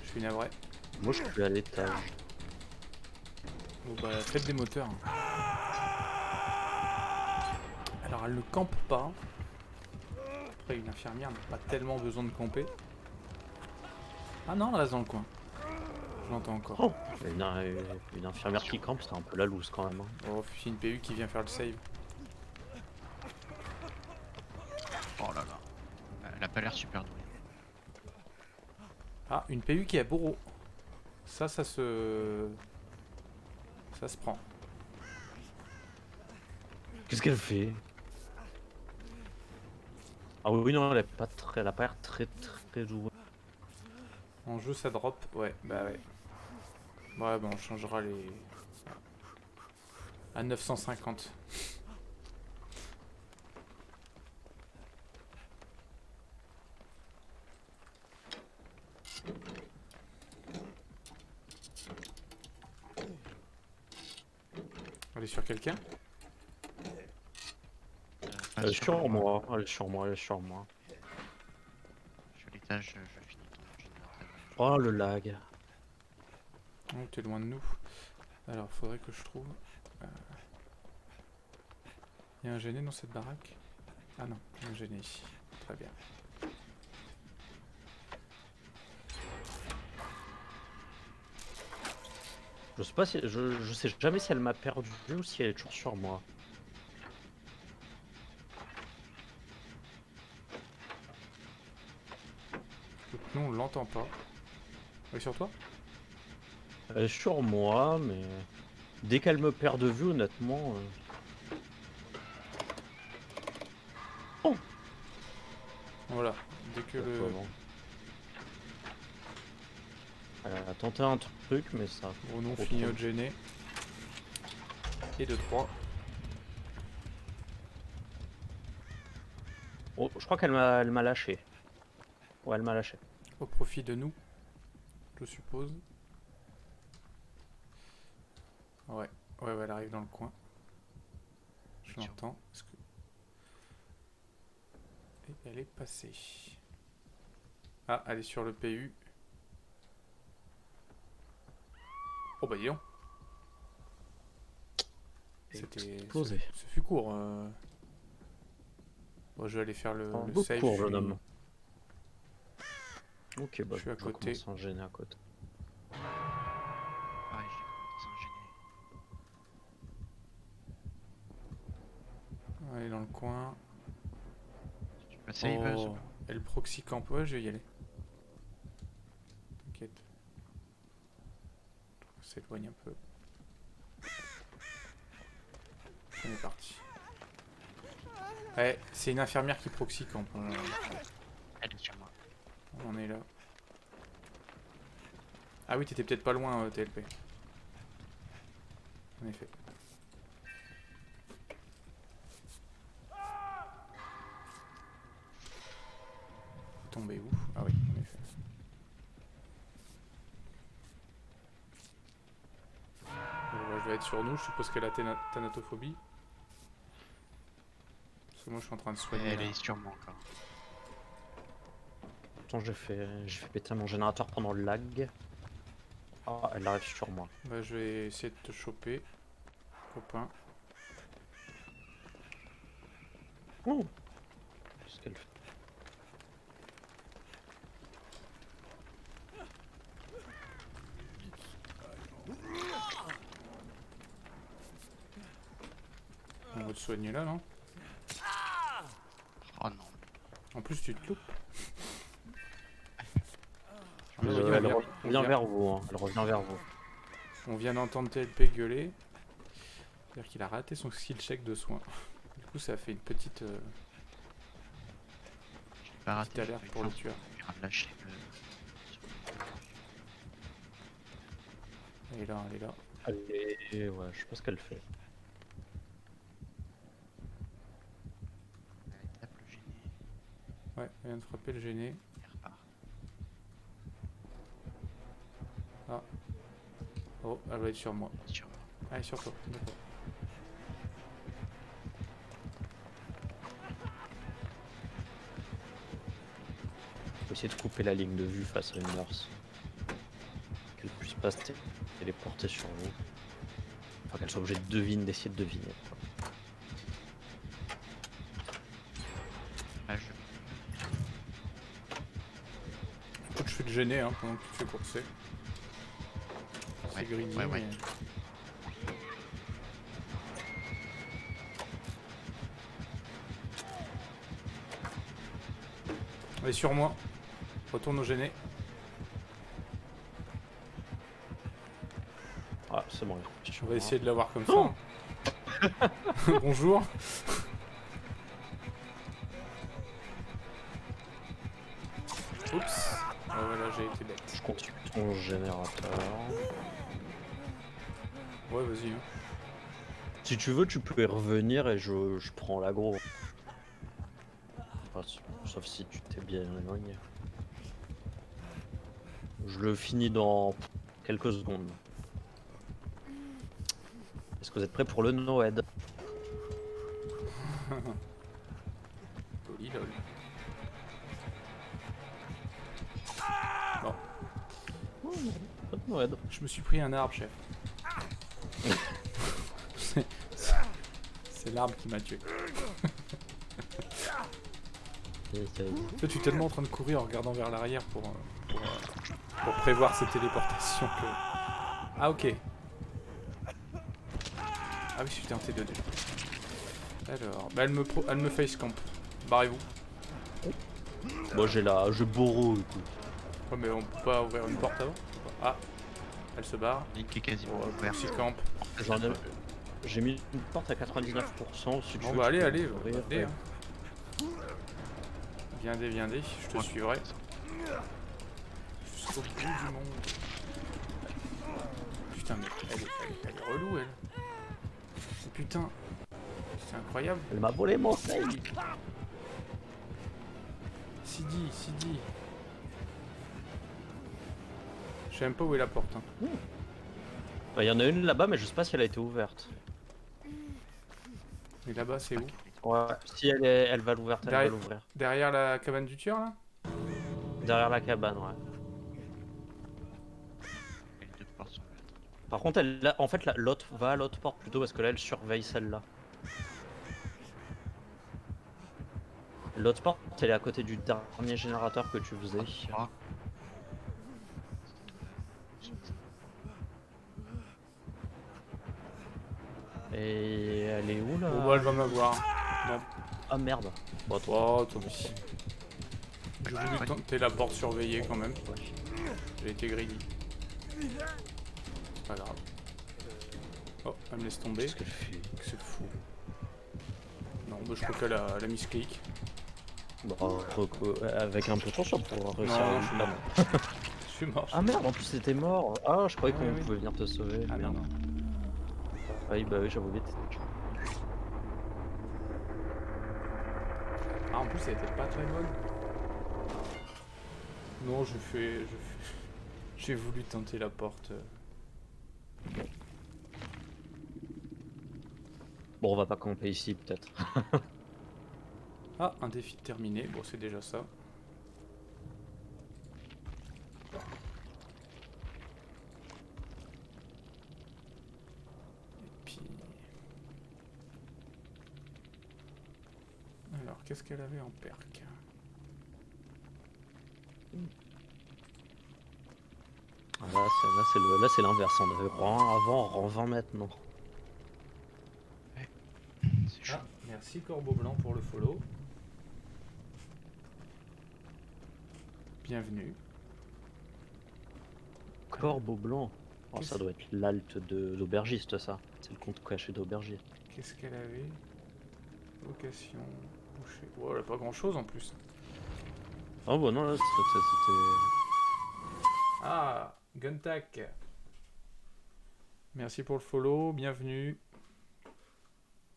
Je suis navré. Moi je suis à l'étage. Bon bah faites des moteurs. Alors elle ne campe pas. Après une infirmière n'a pas tellement besoin de camper. Ah non, elle reste dans le coin. Je l'entends encore. Oh, une infirmière qui campe, c'est un peu la loose quand même, hein. Oh, c'est une PU qui vient faire le save. Oh là là. Elle a pas l'air super douée. Ah, une PU qui a bourreau. Ça se prend. Qu'est-ce qu'elle fait? Ah oui, non, elle a pas l'air très douée. En jeu ça drop, ouais, bah ouais. Ouais, bah on changera les... à 950. On est sur quelqu'un? Pas Elle est sur sur moi, elle est sur moi, elle est sur moi. Je suis à l'étage, je finis ton générateur. Oh le lag. Oh, t'es loin de nous. Alors, faudrait que je trouve... Il y a un gêné dans cette baraque? Ah non, il y a un gêné ici. Très bien. Je sais pas si je sais jamais si elle m'a perdu ou si elle est toujours sur moi. Donc, nous, on l'entend pas. Elle est sur toi? Elle est sur moi, mais dès qu'elle me perd de vue, honnêtement. Oh, Voilà. Dès que le... bon. Elle a tenté un truc, mais ça. Bon, nous, on trop finit trop. notre gêné. Et de 3. Oh, je crois elle m'a lâché. Ouais, elle m'a lâché. Au profit de nous, je suppose. Ouais, ouais, elle arrive dans le coin. Je l'entends. Est-ce que... Et elle est passée. Ah, elle est sur le PU. Oh bah dis donc. C'était... Explosé. Ce fut court. Bon, je vais aller faire le save. Court, je jeune suis- homme. Ok, bah Je suis à je côté. commence à en gêner à côté. Pareil, j'ai commencé à gêner. Elle est dans le coin. Tu peux save Oh, elle proxy camp. Ouais, je vais y aller. T'inquiète. On s'éloigne un peu. On est parti. Ouais, c'est une infirmière qui proxy camp. Elle est sur moi. On en est là. Ah oui, t'étais peut-être pas loin, TLP. En effet. Tombé où? Ah oui, en effet. elle va être sur nous, je suppose qu'elle a thanatophobie. Parce que moi je suis en train de soigner. Elle là. est sur moi encore. Attends, j'ai fait péter mon générateur pendant le lag. Ah, elle arrive sur moi. Bah, je vais essayer de te choper, copain. Oh, qu'est-ce qu'elle fait? On va te soigner là, non? Oh non. En plus, tu te loupes. Elle on vient- revient on vient- vers vous, hein. Elle revient vers vous. On vient d'entendre TLP gueuler. C'est-à-dire qu'il a raté son skill check de soin. Du coup, ça a fait une petite J'ai pas raté. alerte j'ai pour le fait tueur. un- lâcher le... Elle est là, elle est là. Ouais, je sais pas ce qu'elle fait. Elle tape le gêné. Ouais, elle vient de frapper le gêné. Elle repart. Oh, elle va être sur moi. Sur moi. Ah, elle est sur toi, d'accord. Faut essayer de couper la ligne de vue face à une nurse. Qu'elle puisse pas se téléporter sur vous. Enfin, qu'elle soit obligée de deviner, d'essayer de deviner. Là, Écoute, je fais le gêné hein, pendant que tu fais courser. C'est Ouais, greedy, ouais. mais... Elle est sur moi. Retourne au gêné. Ah, c'est bon. elle est sur On va moi. essayer de l'avoir comme ça. Bonjour. Oups. Ah voilà, j'ai été bête. Je consulte son générateur. Ouais, vas-y. Hein. Si tu veux, tu peux y revenir et je prends l'aggro. Enfin, sauf si tu t'es bien éloigné. Je le finis dans quelques secondes. Est-ce que vous êtes prêts pour le no-head? Loli lol. Pas de no-head. Je me suis pris un arbre, chef. C'est l'arbre qui m'a tué. Toi, tu es tellement en train de courir en regardant vers l'arrière pour prévoir ces téléportations que... Ah, ok. Ah oui, j'étais en T2 déjà. Alors, bah elle me face camp. Barrez-vous. Moi j'ai Boro, écoute. Ouais, mais on peut pas ouvrir une porte avant? Ah, elle se barre. Link est quasiment Bon, ouvert. petit camp. J'ai mis une porte à 99%. Si tu Bon veux, bah tu allez, peux allez, l'ouvrir. allez, hein. Viendez, je te suivrai. Jusqu'au bout du monde. Putain, mais elle est relou, elle. Oh, putain, c'est incroyable. Elle m'a volé mon save. Sidi. Je sais même pas où est la porte. Hein. Il y en a une là-bas, mais je sais pas si elle a été ouverte. Mais là-bas, c'est où? Ouais, si elle va l'ouvrir, elle va Derrière- l'ouvrir. Derrière la cabane du tueur, là? Derrière la cabane, ouais. Les deux portes sont ouvertes. Par contre, en fait, l'autre va à l'autre porte plutôt parce que là, elle surveille celle-là. L'autre porte, elle est à côté du dernier générateur que tu faisais. Ah. Et elle est où là? Oh, bah, elle va m'avoir. Bon. Ah merde. Bon, toi. Oh, toi aussi. J'ai voulu tenter la porte surveillée quand même. J'ai été greedy. C'est pas grave. Oh, elle me laisse tomber. Qu'est-ce qu'elle fait? C'est fou. Non, bah, je crois qu'elle a mis ce clic. Bah, avec un peu de chance, on pourra réussir Non, à je suis la- mort. Je suis mort. Ah merde, en plus c'était mort. Ah, je croyais Ouais, qu'on oui. pouvait venir te sauver. Ah non, Merde. non. Ah oui, bah oui, j'avais oublié. Ah, en plus, elle était pas très bonne. Non, j'ai voulu tenter la porte. Bon, on va pas camper ici, peut-être. Ah, un défi terminé. Bon, c'est déjà ça. Et puis... Alors, qu'est-ce qu'elle avait en perk? Là, c'est l'inverse. On avait rang 1 avant, rang 20 maintenant. C'est chaud. Ah, merci Corbeau Blanc pour le follow. Bienvenue. Corbeau blanc. Oh, Qu'est-ce- ça doit être l'alt d'aubergiste, ça. C'est le compte caché d'aubergiste. Qu'est-ce qu'elle avait? Vocation, boucher. Oh, elle a pas grand chose en plus. Oh, bah non, là, c'était. Ah, Guntak. Merci pour le follow, bienvenue.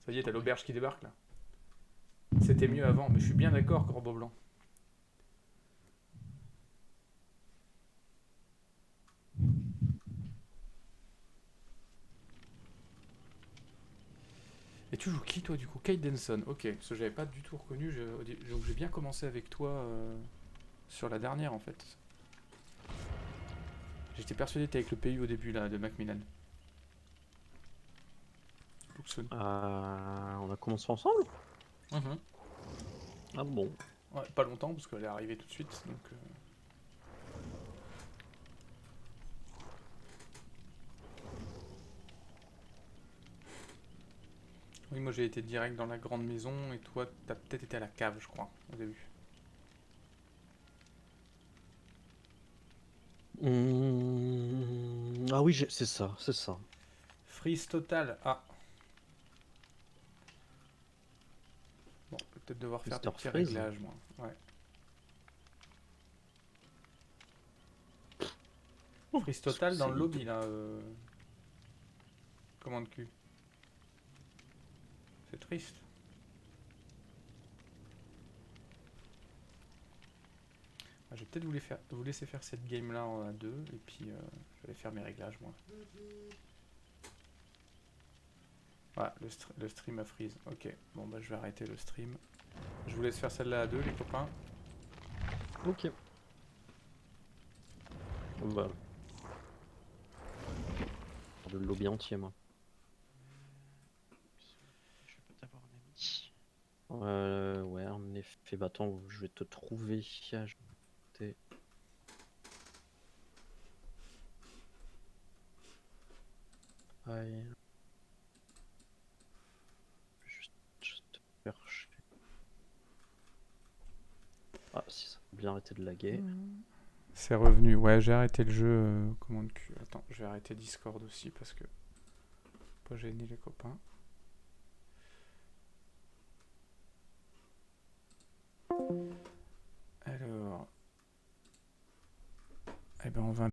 Ça y est, t'as l'auberge qui débarque là. C'était mieux avant, mais je suis bien d'accord, Corbeau Blanc. Et tu joues qui toi du coup? Kate Denson, ok, parce que j'avais pas du tout reconnu, donc j'ai bien commencé avec toi sur la dernière en fait. J'étais persuadé que t'étais avec le PU au début là, de Macmillan. Luxon. On a commencé ensemble? Mhm. Ah bon. Ouais, pas longtemps parce qu'elle est arrivée tout de suite, donc... Oui, moi j'ai été direct dans la grande maison et toi t'as peut-être été à la cave, je crois, au début. Ah oui, c'est ça, c'est ça. Freeze total, ah. Bon, je vais peut-être devoir faire des Mr. petits Freeze. réglages, moi. Ouais. Oh, Freeze total dans le c'est lobby, là. Commande Q. C'est triste. Ah, je vais peut-être vous laisser faire cette game-là à deux, et puis je vais faire mes réglages, moi. Voilà, le stream a freeze. Ok, bon bah je vais arrêter le stream. Je vous laisse faire celle-là à deux, les copains. Ok. Bah. Le lobby entier, moi. Je peux t'avoir un ami. Ouais, en effet. Bah attends, je vais te trouver. Ajouter. Aïe. Juste chercher. Ah, si ça a bien arrêté de laguer. C'est revenu. Ouais, j'ai arrêté le jeu. Commande Q. Attends, je vais arrêter Discord aussi parce que... Pas gêner les copains. Alors... Eh ben on va